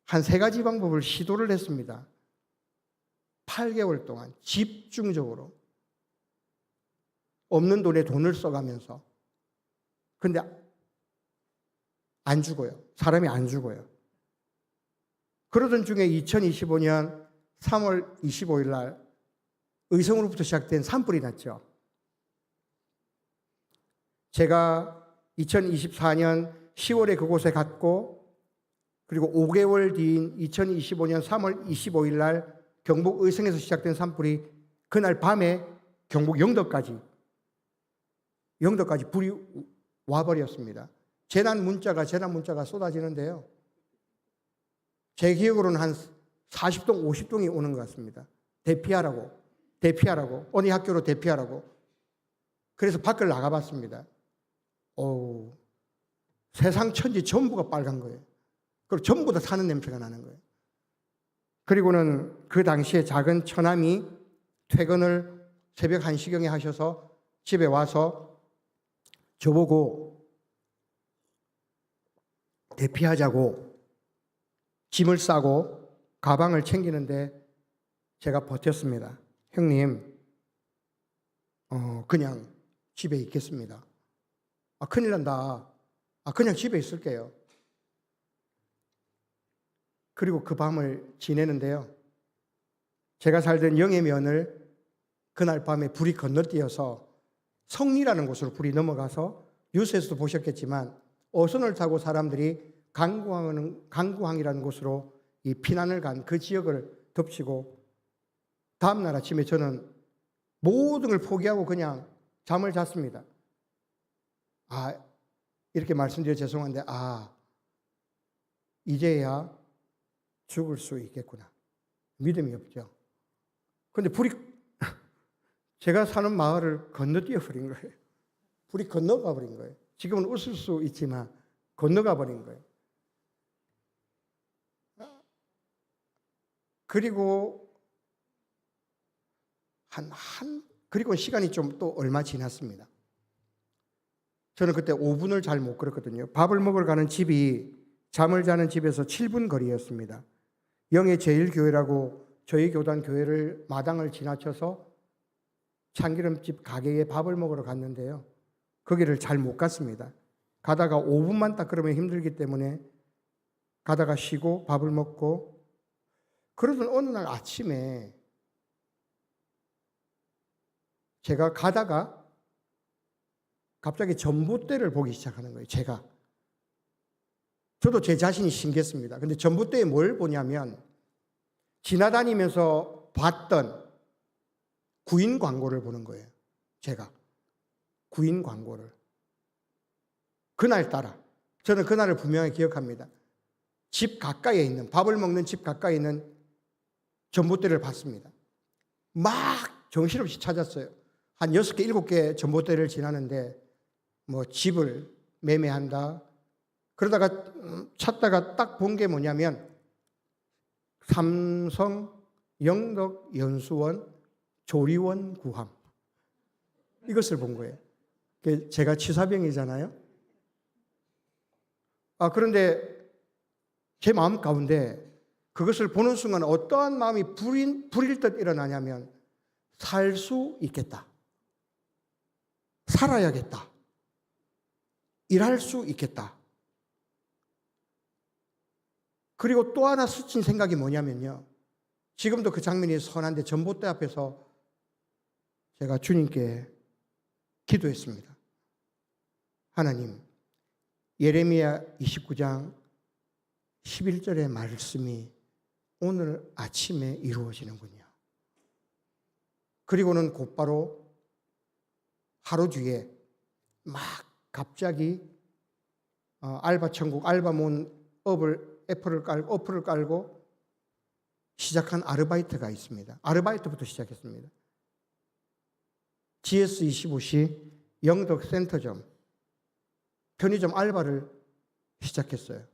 한 3가지 방법을 시도를 했습니다. 8개월 동안 집중적으로 없는 돈에 돈을 써가면서. 근데 안 죽어요. 사람이 안 죽어요. 그러던 중에 2025년 3월 25일 날 의성으로부터 시작된 산불이 났죠. 제가 2024년 10월에 그곳에 갔고, 그리고 5개월 뒤인 2025년 3월 25일 날 경북 의성에서 시작된 산불이 그날 밤에 경북 영덕까지 불이 와버렸습니다. 재난 문자가 쏟아지는데요, 제 기억으로는 한 40동, 50동이 오는 것 같습니다. 대피하라고, 어느 학교로 대피하라고. 그래서 밖을 나가봤습니다. 세상 천지 전부가 빨간 거예요. 그리고 전부 다 사는 냄새가 나는 거예요. 그리고는 그 당시에 작은 처남이 퇴근을 새벽 1시경에 하셔서 집에 와서 저보고 대피하자고 짐을 싸고 가방을 챙기는데 제가 버텼습니다. 형님, 그냥 집에 있겠습니다. 큰일 난다. 그냥 집에 있을게요. 그리고 그 밤을 지내는데요, 제가 살던 영해면을 그날 밤에 불이 건너뛰어서 성리라는 곳으로 불이 넘어가서 뉴스에서도 보셨겠지만 어선을 타고 사람들이 강구항이라는 곳으로 이 피난을 간 그 지역을 덮치고, 다음날 아침에 저는 모든 걸 포기하고 그냥 잠을 잤습니다. 이렇게 말씀드려 죄송한데, 이제야 죽을 수 있겠구나. 믿음이 없죠. 그런데 불이 제가 사는 마을을 건너뛰어 버린 거예요. 불이 건너가 버린 거예요. 지금은 웃을 수 있지만 건너가 버린 거예요. 그리고 그리고 시간이 좀 또 얼마 지났습니다. 저는 그때 5분을 잘 못 걸었거든요. 밥을 먹으러 가는 집이 잠을 자는 집에서 7분 거리였습니다. 영의 제일교회라고 저희 교단 교회를 마당을 지나쳐서 참기름집 가게에 밥을 먹으러 갔는데요, 거기를 잘 못 갔습니다. 가다가 5분만 딱 걸으면 힘들기 때문에 가다가 쉬고 밥을 먹고, 그러던 어느 날 아침에 제가 가다가 갑자기 전봇대를 보기 시작하는 거예요. 저도 제 자신이 신기했습니다. 근데 전봇대에 뭘 보냐면 지나다니면서 봤던 구인 광고를 보는 거예요. 제가 구인 광고를 그날따라, 저는 그날을 분명히 기억합니다. 집 가까이에 있는, 밥을 먹는 집 가까이에 있는 전봇대를 봤습니다. 막 정신없이 찾았어요. 한 6개, 7개 전봇대를 지나는데 집을 매매한다. 그러다가 찾다가 딱 본 게 뭐냐면 삼성 영덕 연수원 조리원 구함, 이것을 본 거예요. 제가 치사병이잖아요. 그런데 제 마음 가운데 그것을 보는 순간 어떠한 마음이 불일 듯 일어나냐면, 살 수 있겠다, 살아야겠다, 일할 수 있겠다. 그리고 또 하나 스친 생각이 뭐냐면요, 지금도 그 장면이 선한데 전봇대 앞에서 제가 주님께 기도했습니다. 하나님, 예레미야 29장 11절의 말씀이 오늘 아침에 이루어지는군요. 그리고는 곧바로 하루 뒤에 막 갑자기 알바천국, 알바몬 어플을 깔고 시작한 아르바이트가 있습니다. 아르바이트부터 시작했습니다. GS25시 영덕 센터점 편의점 알바를 시작했어요.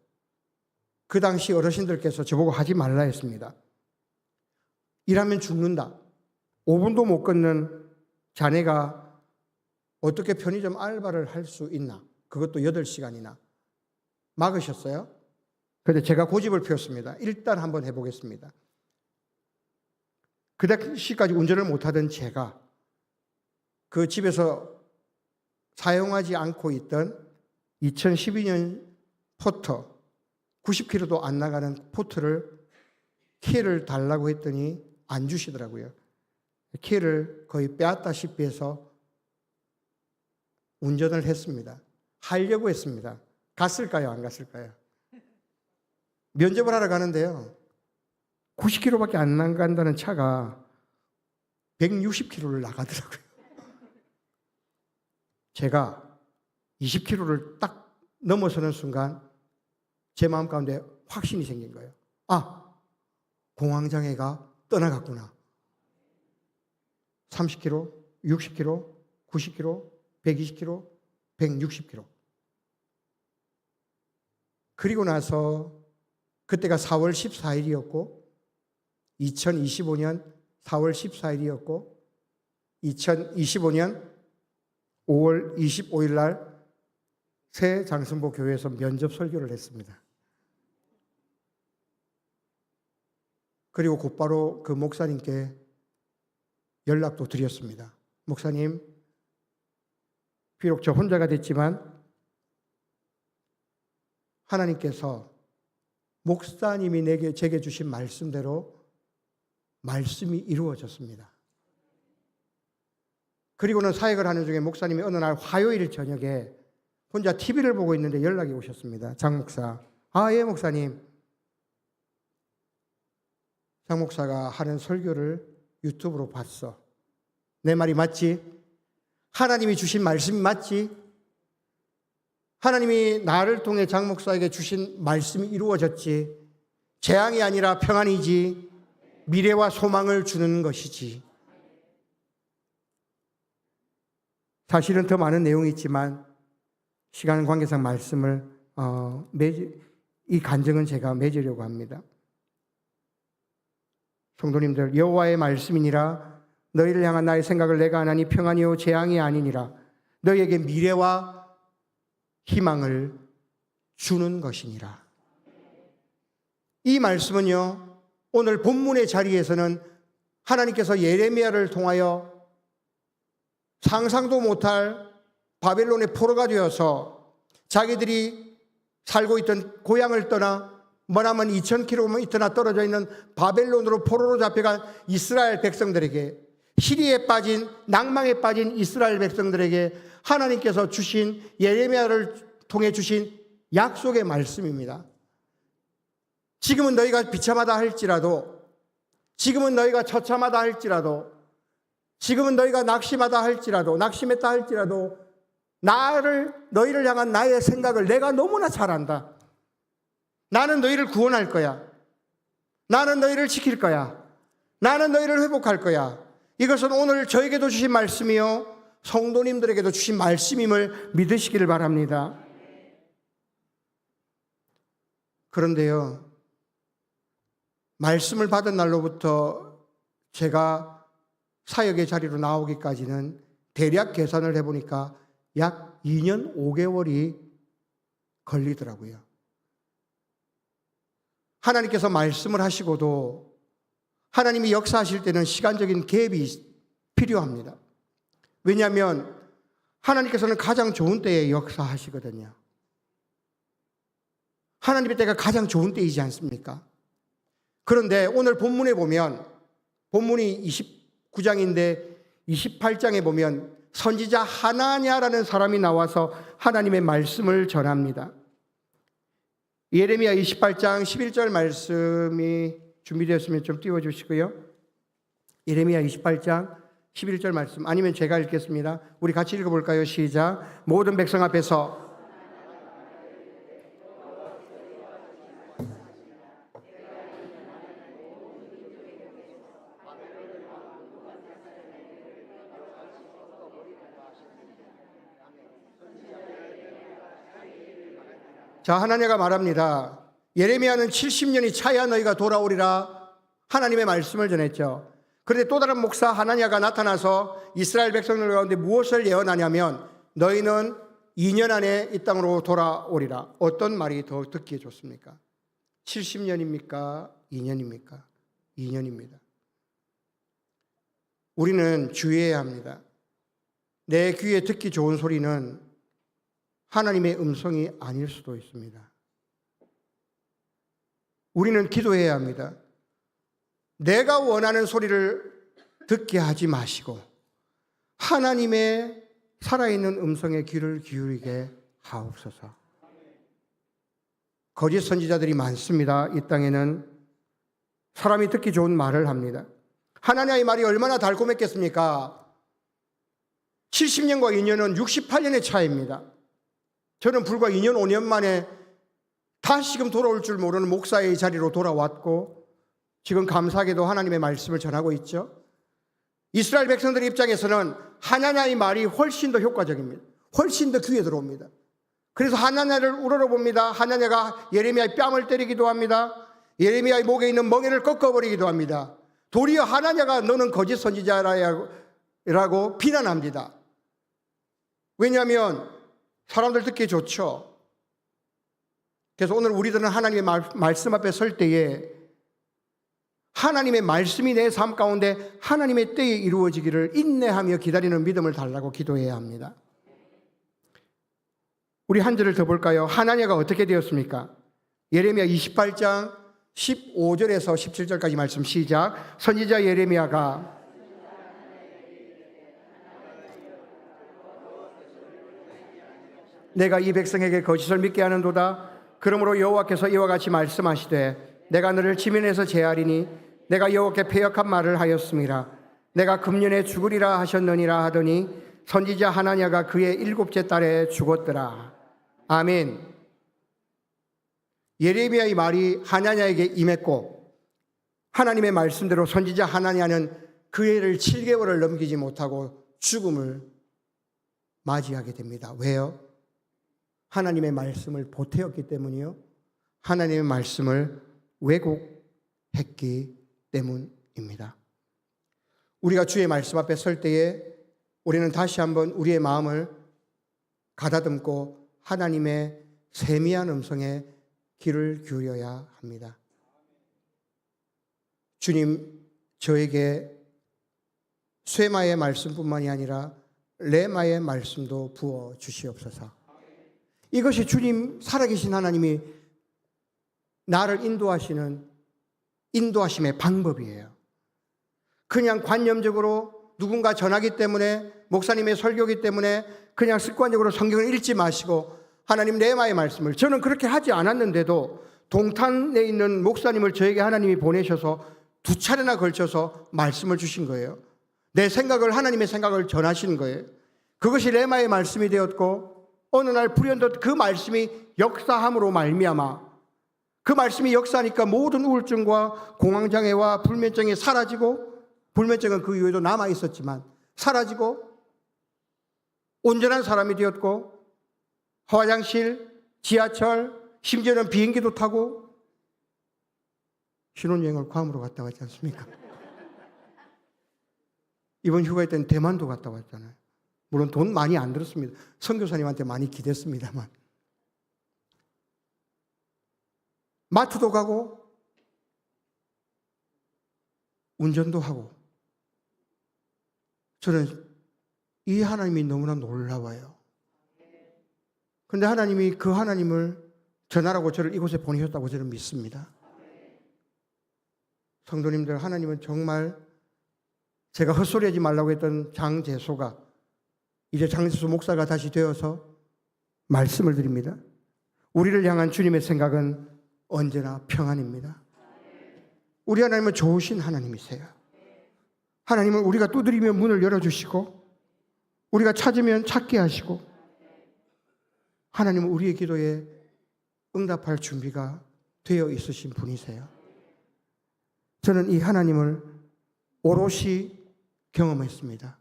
그 당시 어르신들께서 저보고 하지 말라 했습니다. 일하면 죽는다. 5분도 못 걷는 자네가 어떻게 편의점 알바를 할 수 있나? 그것도 8시간이나. 막으셨어요? 그런데 제가 고집을 피웠습니다. 일단 한번 해보겠습니다. 그 당시까지 운전을 못하던 제가 그 집에서 사용하지 않고 있던 2012년 포터 90km도 안 나가는 포트를 키를 달라고 했더니 안 주시더라고요. 키를 거의 빼앗다시피 해서 운전을 했습니다. 하려고 했습니다. 갔을까요? 안 갔을까요? 면접을 하러 가는데요. 90km밖에 안 나간다는 차가 160km를 나가더라고요. 제가 20km를 딱 넘어서는 순간 제 마음 가운데 확신이 생긴 거예요. 아, 공황장애가 떠나갔구나. 30km, 60km, 90km, 120km, 160km. 그리고 나서 그때가 4월 14일이었고 2025년 4월 14일이었고 2025년 5월 25일 날 새 장승보 교회에서 면접 설교를 했습니다. 그리고 곧바로 그 목사님께 연락도 드렸습니다. 목사님, 비록 저 혼자가 됐지만 하나님께서 목사님이 제게 주신 말씀대로 말씀이 이루어졌습니다. 그리고는 사역을 하는 중에 목사님이 어느 날 화요일 저녁에 혼자 TV를 보고 있는데 연락이 오셨습니다. 장 목사. 아, 예, 목사님. 장 목사가 하는 설교를 유튜브로 봤어. 내 말이 맞지? 하나님이 주신 말씀이 맞지? 하나님이 나를 통해 장 목사에게 주신 말씀이 이루어졌지. 재앙이 아니라 평안이지. 미래와 소망을 주는 것이지. 사실은 더 많은 내용이 있지만 시간 관계상 말씀을 이 간증은 제가 맺으려고 합니다. 성도님들, 여호와의 말씀이니라. 너희를 향한 나의 생각을 내가 하나니 평안이요 재앙이 아니니라. 너희에게 미래와 희망을 주는 것이니라. 이 말씀은요, 오늘 본문의 자리에서는 하나님께서 예레미야를 통하여 상상도 못할 바벨론의 포로가 되어서 자기들이 살고 있던 고향을 떠나 머나먼 2000km 떨어져 있는 바벨론으로 포로로 잡혀간 이스라엘 백성들에게, 시리에 빠진, 낭망에 빠진 이스라엘 백성들에게 하나님께서 주신, 예레미야를 통해 주신 약속의 말씀입니다. 지금은 너희가 비참하다 할지라도, 지금은 너희가 처참하다 할지라도, 지금은 너희가 낙심했다 할지라도 너희를 향한 나의 생각을 내가 너무나 잘 안다. 나는 너희를 구원할 거야. 나는 너희를 지킬 거야. 나는 너희를 회복할 거야. 이것은 오늘 저에게도 주신 말씀이요, 성도님들에게도 주신 말씀임을 믿으시기를 바랍니다. 그런데요, 말씀을 받은 날로부터 제가 사역의 자리로 나오기까지는 대략 계산을 해보니까 약 2년 5개월이 걸리더라고요. 하나님께서 말씀을 하시고도 하나님이 역사하실 때는 시간적인 갭이 필요합니다. 왜냐하면 하나님께서는 가장 좋은 때에 역사하시거든요. 하나님의 때가 가장 좋은 때이지 않습니까? 그런데 오늘 본문에 보면, 본문이 29장인데 28장에 보면 선지자 하나냐라는 사람이 나와서 하나님의 말씀을 전합니다. 예레미야 28장 11절 말씀이 준비되었으면 좀 띄워주시고요. 예레미야 28장 11절 말씀, 아니면 제가 읽겠습니다. 우리 같이 읽어볼까요? 시작. 모든 백성 앞에서 자, 하나냐가 말합니다. 예레미야는 70년이 차야 너희가 돌아오리라 하나님의 말씀을 전했죠. 그런데 또 다른 목사 하나냐가 나타나서 이스라엘 백성들 가운데 무엇을 예언하냐면 너희는 2년 안에 이 땅으로 돌아오리라. 어떤 말이 더 듣기에 좋습니까? 70년입니까? 2년입니까? 2년입니다. 우리는 주의해야 합니다. 내 귀에 듣기 좋은 소리는 하나님의 음성이 아닐 수도 있습니다. 우리는 기도해야 합니다. 내가 원하는 소리를 듣게 하지 마시고 하나님의 살아있는 음성에 귀를 기울이게 하옵소서. 거짓 선지자들이 많습니다. 이 땅에는 사람이 듣기 좋은 말을 합니다. 하나님의 말이 얼마나 달콤했겠습니까? 70년과 2년은 68년의 차이입니다. 저는 불과 2년, 5년 만에 다시금 돌아올 줄 모르는 목사의 자리로 돌아왔고 지금 감사하게도 하나님의 말씀을 전하고 있죠. 이스라엘 백성들 입장에서는 하나냐의 말이 훨씬 더 효과적입니다. 훨씬 더 귀에 들어옵니다. 그래서 하나냐를 우러러봅니다. 하나냐가 예레미야의 뺨을 때리기도 합니다. 예레미야의 목에 있는 멍에를 꺾어버리기도 합니다. 도리어 하나냐가 너는 거짓 선지자라고 비난합니다. 왜냐하면 사람들 듣기 좋죠. 그래서 오늘 우리들은 하나님의 말씀 앞에 설 때에 하나님의 말씀이 내 삶 가운데 하나님의 때에 이루어지기를 인내하며 기다리는 믿음을 달라고 기도해야 합니다. 우리 한 절을 더 볼까요? 하나냐가 어떻게 되었습니까? 예레미야 28장 15절에서 17절까지 말씀 시작. 선지자 예레미야가 내가 이 백성에게 거짓을 믿게 하는도다. 그러므로 여호와께서 이와 같이 말씀하시되 내가 너를 지면에서 제하리니 내가 여호와께 패역한 말을 하였음이라. 내가 금년에 죽으리라 하셨느니라 하더니 선지자 하나냐가 그의 7째 달에 죽었더라. 아멘. 예레미야의 말이 하나냐에게 임했고 하나님의 말씀대로 선지자 하나냐는 그 해를 7개월을 넘기지 못하고 죽음을 맞이하게 됩니다. 왜요? 하나님의 말씀을 보태었기 때문이요. 하나님의 말씀을 왜곡했기 때문입니다. 우리가 주의 말씀 앞에 설 때에 우리는 다시 한번 우리의 마음을 가다듬고 하나님의 세미한 음성에 귀를 기울여야 합니다. 주님, 저에게 쇠마의 말씀뿐만이 아니라 레마의 말씀도 부어 주시옵소서. 이것이 주님 살아계신 하나님이 나를 인도하심의 방법이에요. 그냥 관념적으로 누군가 전하기 때문에 목사님의 설교기 때문에 그냥 습관적으로 성경을 읽지 마시고 하나님 레마의 말씀을, 저는 그렇게 하지 않았는데도 동탄에 있는 목사님을 저에게 하나님이 보내셔서 2차례나 걸쳐서 말씀을 주신 거예요. 내 생각을, 하나님의 생각을 전하시는 거예요. 그것이 레마의 말씀이 되었고 어느 날 불현듯 그 말씀이 역사함으로 말미암아 그 말씀이 역사하니까 모든 우울증과 공황장애와 불면증이 사라지고, 불면증은 그 이후에도 남아있었지만 사라지고 온전한 사람이 되었고 화장실, 지하철, 심지어는 비행기도 타고 신혼여행을 괌으로 갔다 왔지 않습니까? 이번 휴가 때는 대만도 갔다 왔잖아요. 물론 돈 많이 안 들었습니다. 선교사님한테 많이 기댔습니다만. 마트도 가고 운전도 하고. 저는 이 하나님이 너무나 놀라워요. 그런데 하나님이 그 하나님을 전하라고 저를 이곳에 보내셨다고 저는 믿습니다. 성도님들, 하나님은 정말 제가 헛소리하지 말라고 했던 장재소가 이제 장재소 목사가 다시 되어서 말씀을 드립니다. 우리를 향한 주님의 생각은 언제나 평안입니다. 우리 하나님은 좋으신 하나님이세요. 하나님은 우리가 두드리면 문을 열어주시고 우리가 찾으면 찾게 하시고 하나님은 우리의 기도에 응답할 준비가 되어 있으신 분이세요. 저는 이 하나님을 오롯이 경험했습니다.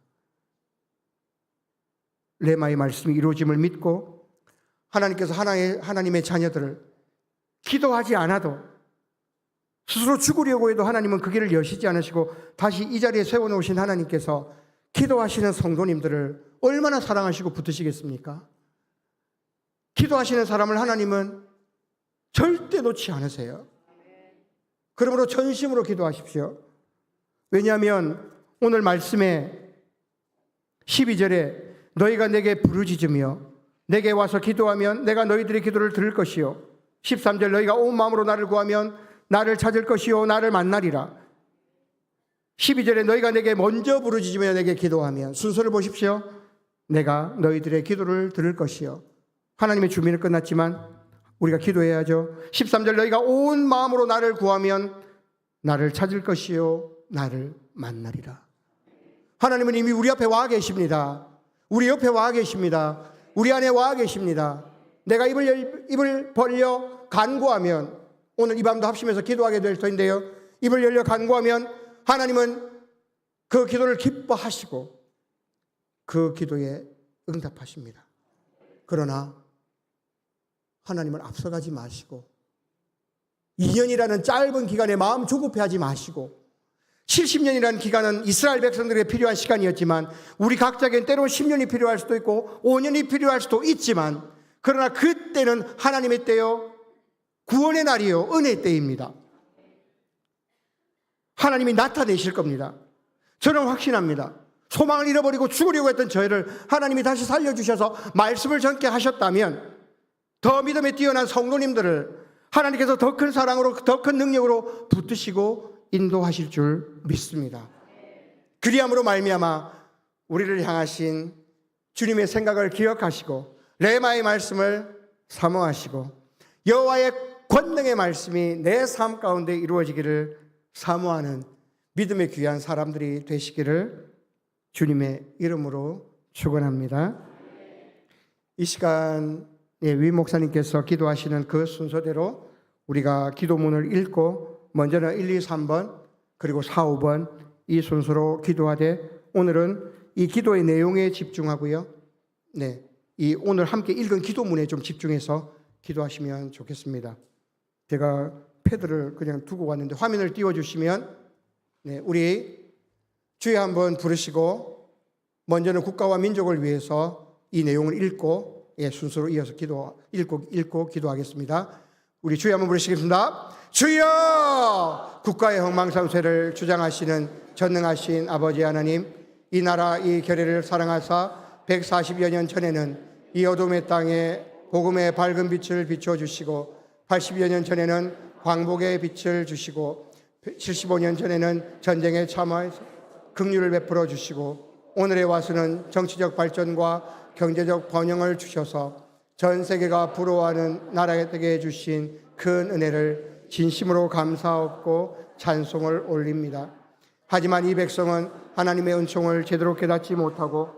레마의 말씀이 이루어짐을 믿고 하나님께서 하나님의 자녀들을 기도하지 않아도 스스로 죽으려고 해도 하나님은 그 길을 여시지 않으시고 다시 이 자리에 세워놓으신 하나님께서 기도하시는 성도님들을 얼마나 사랑하시고 붙드시겠습니까? 기도하시는 사람을 하나님은 절대 놓지 않으세요. 그러므로 전심으로 기도하십시오. 왜냐하면 오늘 말씀에 12절에 너희가 내게 부르짖으며 내게 와서 기도하면 내가 너희들의 기도를 들을 것이요 13절 너희가 온 마음으로 나를 구하면 나를 찾을 것이요 나를 만나리라. 12절에 너희가 내게 먼저 부르짖으며 내게 기도하면, 순서를 보십시오. 내가 너희들의 기도를 들을 것이요. 하나님의 주민은 끝났지만 우리가 기도해야죠. 13절 너희가 온 마음으로 나를 구하면 나를 찾을 것이요 나를 만나리라. 하나님은 이미 우리 앞에 와 계십니다. 우리 옆에 와 계십니다. 우리 안에 와 계십니다. 내가 입을 벌려 간구하면, 오늘 이 밤도 합심해서 기도하게 될 터인데요, 입을 열려 간구하면 하나님은 그 기도를 기뻐하시고 그 기도에 응답하십니다. 그러나 하나님을 앞서가지 마시고 2년이라는 짧은 기간에 마음 조급해하지 마시고, 70년이라는 기간은 이스라엘 백성들에게 필요한 시간이었지만 우리 각자에겐 때로는 10년이 필요할 수도 있고 5년이 필요할 수도 있지만, 그러나 그때는 하나님의 때요, 구원의 날이요, 은혜의 때입니다. 하나님이 나타내실 겁니다. 저는 확신합니다. 소망을 잃어버리고 죽으려고 했던 저희를 하나님이 다시 살려주셔서 말씀을 전케 하셨다면 더 믿음에 뛰어난 성도님들을 하나님께서 더 큰 사랑으로, 더 큰 능력으로 붙드시고 인도하실 줄 믿습니다. 그리함으로 말미암아 우리를 향하신 주님의 생각을 기억하시고 레마의 말씀을 사모하시고 여호와의 권능의 말씀이 내 삶 가운데 이루어지기를 사모하는 믿음의 귀한 사람들이 되시기를 주님의 이름으로 축원합니다. 이 시간 위 목사님께서 기도하시는 그 순서대로 우리가 기도문을 읽고 먼저는 1, 2, 3번 그리고 4, 5번 이 순서로 기도하되, 오늘은 이 기도의 내용에 집중하고요, 이 오늘 함께 읽은 기도문에 좀 집중해서 기도하시면 좋겠습니다. 제가 패드를 그냥 두고 왔는데 화면을 띄워주시면, 우리 주여 한번 부르시고 먼저는 국가와 민족을 위해서 이 내용을 읽고 순서로 이어서 읽고 기도하겠습니다. 우리 주여 한번 부르시겠습니다. 주여! 국가의 흥망성쇠를 주장하시는 전능하신 아버지 하나님, 이 나라 이 결의를 사랑하사 140여 년 전에는 이 어둠의 땅에 복음의 밝은 빛을 비춰주시고 80여 년 전에는 광복의 빛을 주시고 75년 전에는 전쟁에 참여해서 긍휼을 베풀어 주시고 오늘에 와서는 정치적 발전과 경제적 번영을 주셔서 전 세계가 부러워하는 나라가 되게 해주신 큰 은혜를 진심으로 감사하고 찬송을 올립니다. 하지만 이 백성은 하나님의 은총을 제대로 깨닫지 못하고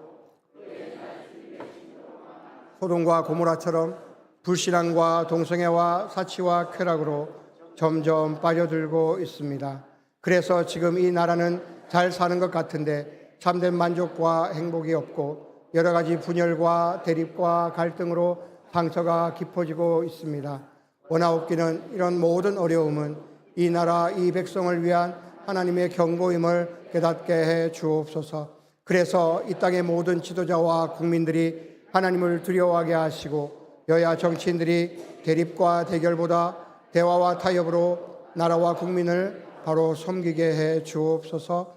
소돔과 고모라처럼 불신앙과 동성애와 사치와 쾌락으로 점점 빠져들고 있습니다. 그래서 지금 이 나라는 잘 사는 것 같은데 참된 만족과 행복이 없고 여러 가지 분열과 대립과 갈등으로 상처가 깊어지고 있습니다. 원하옵기는 이런 모든 어려움은 이 나라 이 백성을 위한 하나님의 경고임을 깨닫게 해 주옵소서. 그래서 이 땅의 모든 지도자와 국민들이 하나님을 두려워하게 하시고 여야 정치인들이 대립과 대결보다 대화와 타협으로 나라와 국민을 바로 섬기게 해 주옵소서.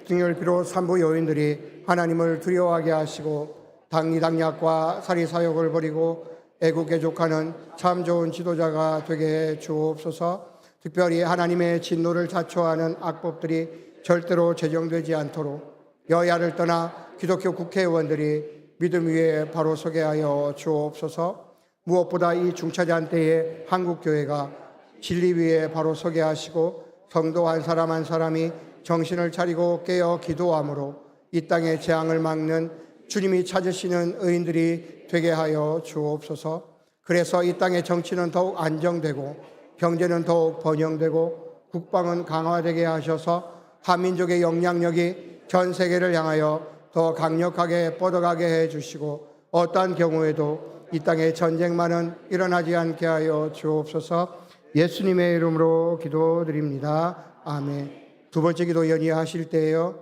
등을 비롯 산부 요인들이 하나님을 두려워하게 하시고 당리당략과 사리사욕을 버리고 애국애족하는 참 좋은 지도자가 되게 해 주옵소서. 특별히 하나님의 진노를 자초하는 악법들이 절대로 제정되지 않도록 여야를 떠나 기독교 국회의원들이 믿음 위에 바로 서게 하여 주옵소서. 무엇보다 이 중차대한 때에 한국교회가 진리 위에 바로 서게 하시고 성도 한 사람 한 사람이 정신을 차리고 깨어 기도함으로 이 땅의 재앙을 막는 주님이 찾으시는 의인들이 되게 하여 주옵소서. 그래서 이 땅의 정치는 더욱 안정되고 경제는 더욱 번영되고 국방은 강화되게 하셔서 한민족의 영향력이 전 세계를 향하여 더 강력하게 뻗어가게 해주시고 어떠한 경우에도 이 땅에 전쟁만은 일어나지 않게 하여 주옵소서. 예수님의 이름으로 기도드립니다. 아멘. 두 번째 기도 연이하실 때요.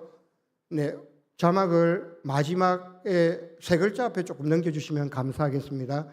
네, 자막을 마지막에 세 글자 앞에 조금 넘겨주시면 감사하겠습니다.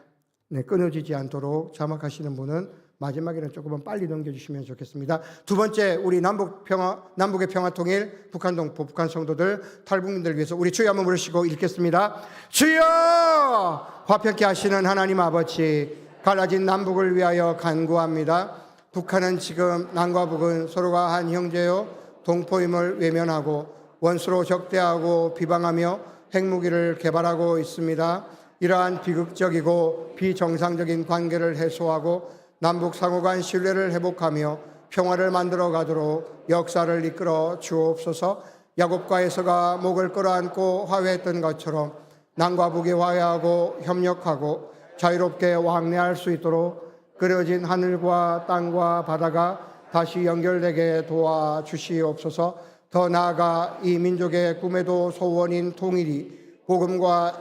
네, 끊어지지 않도록 자막하시는 분은 마지막에는 조금은 빨리 넘겨주시면 좋겠습니다. 두 번째, 우리 남북의 평화 통일, 북한 동포, 북한 성도들, 탈북민들 위해서 우리 주여 한번 부르시고 읽겠습니다. 주여! 화평케 하시는 하나님 아버지, 갈라진 남북을 위하여 간구합니다. 북한은 지금 남과 북은 서로가 한 형제요 동포임을 외면하고 원수로 적대하고 비방하며 핵무기를 개발하고 있습니다. 이러한 비극적이고 비정상적인 관계를 해소하고 남북 상호 간 신뢰를 회복하며 평화를 만들어 가도록 역사를 이끌어 주옵소서. 야곱과 에서가 목을 끌어안고 화해했던 것처럼 남과 북이 화해하고 협력하고 자유롭게 왕래할 수 있도록 끊어진 하늘과 땅과 바다가 다시 연결되게 도와주시옵소서. 더 나아가 이 민족의 꿈에도 소원인 통일이 복음과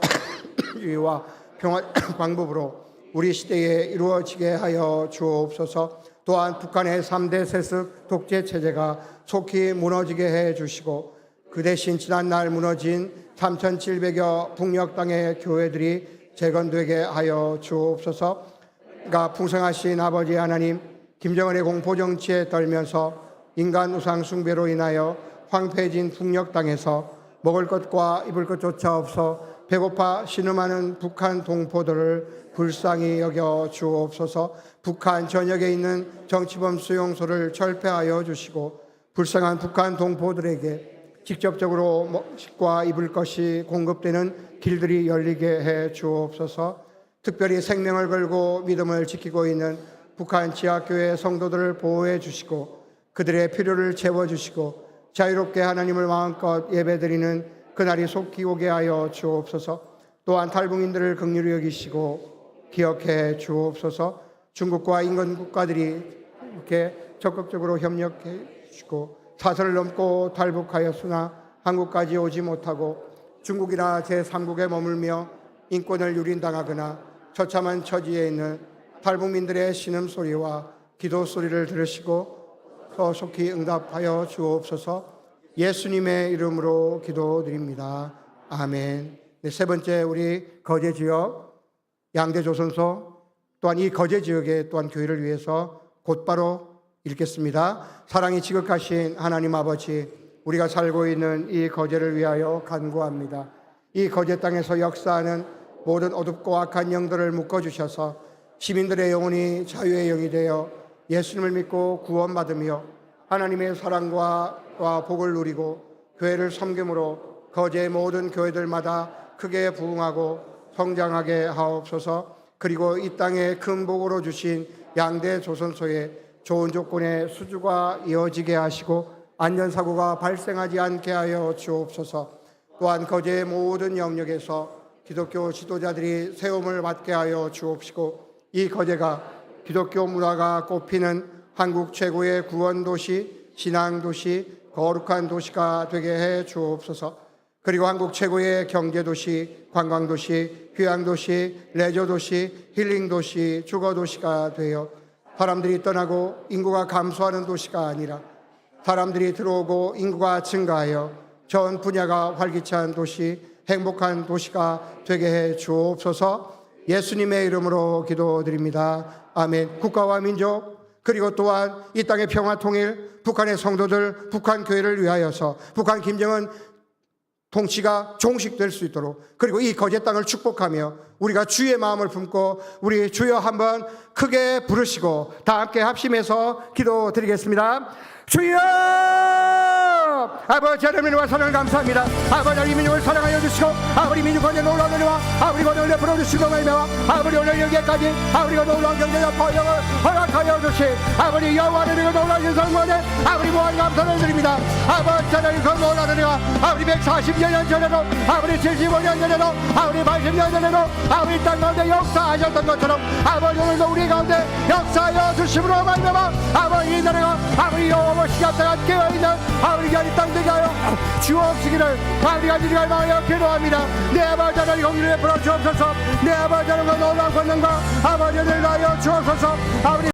유의와 평화 방법으로 우리 시대에 이루어지게 하여 주옵소서. 또한 북한의 3대 세습 독재 체제가 속히 무너지게 해 주시고 그 대신 지난날 무너진 3,700여 북녘 땅의 교회들이 재건되게 하여 주옵소서. 풍성하신 아버지 하나님, 김정은의 공포정치에 떨면서 인간 우상 숭배로 인하여 황폐해진 북녘 땅에서 먹을 것과 입을 것조차 없어 배고파 신음하는 북한 동포들을 불쌍히 여겨 주옵소서. 북한 전역에 있는 정치범 수용소를 철폐하여 주시고 불쌍한 북한 동포들에게 직접적으로 먹을과 입을 것이 공급되는 길들이 열리게 해 주옵소서. 특별히 생명을 걸고 믿음을 지키고 있는 북한 지하교회 성도들을 보호해 주시고 그들의 필요를 채워주시고 자유롭게 하나님을 마음껏 예배드리는 그날이 속히 오게 하여 주옵소서. 또한 탈북민들을 긍휼히 여기시고 기억해 주옵소서. 중국과 인근 국가들이 이렇게 적극적으로 협력해 주시고 사설을 넘고 탈북하였으나 한국까지 오지 못하고 중국이나 제3국에 머물며 인권을 유린당하거나 처참한 처지에 있는 탈북민들의 신음소리와 기도소리를 들으시고 더 속히 응답하여 주옵소서. 예수님의 이름으로 기도드립니다. 아멘. 네, 세 번째, 우리 거제 지역 양대조선소 또한 이 거제 지역의 또한 교회를 위해서 곧바로 읽겠습니다. 사랑이 지극하신 하나님 아버지, 우리가 살고 있는 이 거제를 위하여 간구합니다. 이 거제 땅에서 역사하는 모든 어둡고 악한 영들을 묶어주셔서 시민들의 영혼이 자유의 영이 되어 예수님을 믿고 구원받으며 하나님의 사랑과 복을 누리고 교회를 섬김으로 거제의 모든 교회들마다 크게 부흥하고 성장하게 하옵소서. 그리고 이 땅에 큰 복으로 주신 양대 조선소에 좋은 조건의 수주가 이어지게 하시고 안전사고가 발생하지 않게 하여 주옵소서. 또한 거제의 모든 영역에서 기독교 지도자들이 세움을 받게 하여 주옵시고 이 거제가 기독교 문화가 꽃피는 한국 최고의 구원도시, 신앙도시, 거룩한 도시가 되게 해 주옵소서. 그리고 한국 최고의 경제도시, 관광도시, 휴양도시, 레저도시, 힐링도시, 주거도시가 되어 사람들이 떠나고 인구가 감소하는 도시가 아니라 사람들이 들어오고 인구가 증가하여 전 분야가 활기찬 도시, 행복한 도시가 되게 해 주옵소서. 예수님의 이름으로 기도드립니다. 아멘. 국가와 민족 그리고 또한 이 땅의 평화 통일, 북한의 성도들, 북한 교회를 위하여서 북한 김정은 통치가 종식될 수 있도록 그리고 이 거제 땅을 축복하며 우리가 주의 마음을 품고 우리 주여 한번 크게 부르시고 다 함께 합심해서 기도드리겠습니다. 주여! 아버지 하나님과 사랑을 감사합니다. 아버지 하나님 민족을 사랑하여 주시고 아버지 민족 건에 놀라운 은혜와 아버지 건을 베풀어 주시고 말미암아 아버지 오늘 여기까지 아버지가 놀라운 경제적 번영을 허락하여 주신 아버지 여호와를 믿고 놀라운 인성원에 아버지 무한 감사를 드립니다. 아버지 하나님 그 놀라운 은혜와 아버지 140여 년 전에도 아버지 75년 전에도 아버지 80년 전에도 아버지 땅 가운데 역사하셨던 것처럼 아버지 오늘도 우리 가운데 역사하여 주심으로 말미암아 아버지 이 나라가 아버지 여호와 시간대가 깨어있는 아버지 이 땅 되게 하여 주옵시기를 아버지가 주님을 마하여 기도합니다. 내 아버지 하나님 공의를 베풀어 주옵소서. 내 아버지 하나님과 놀라운 권능과 아버지를 하여 주옵소서. 아버지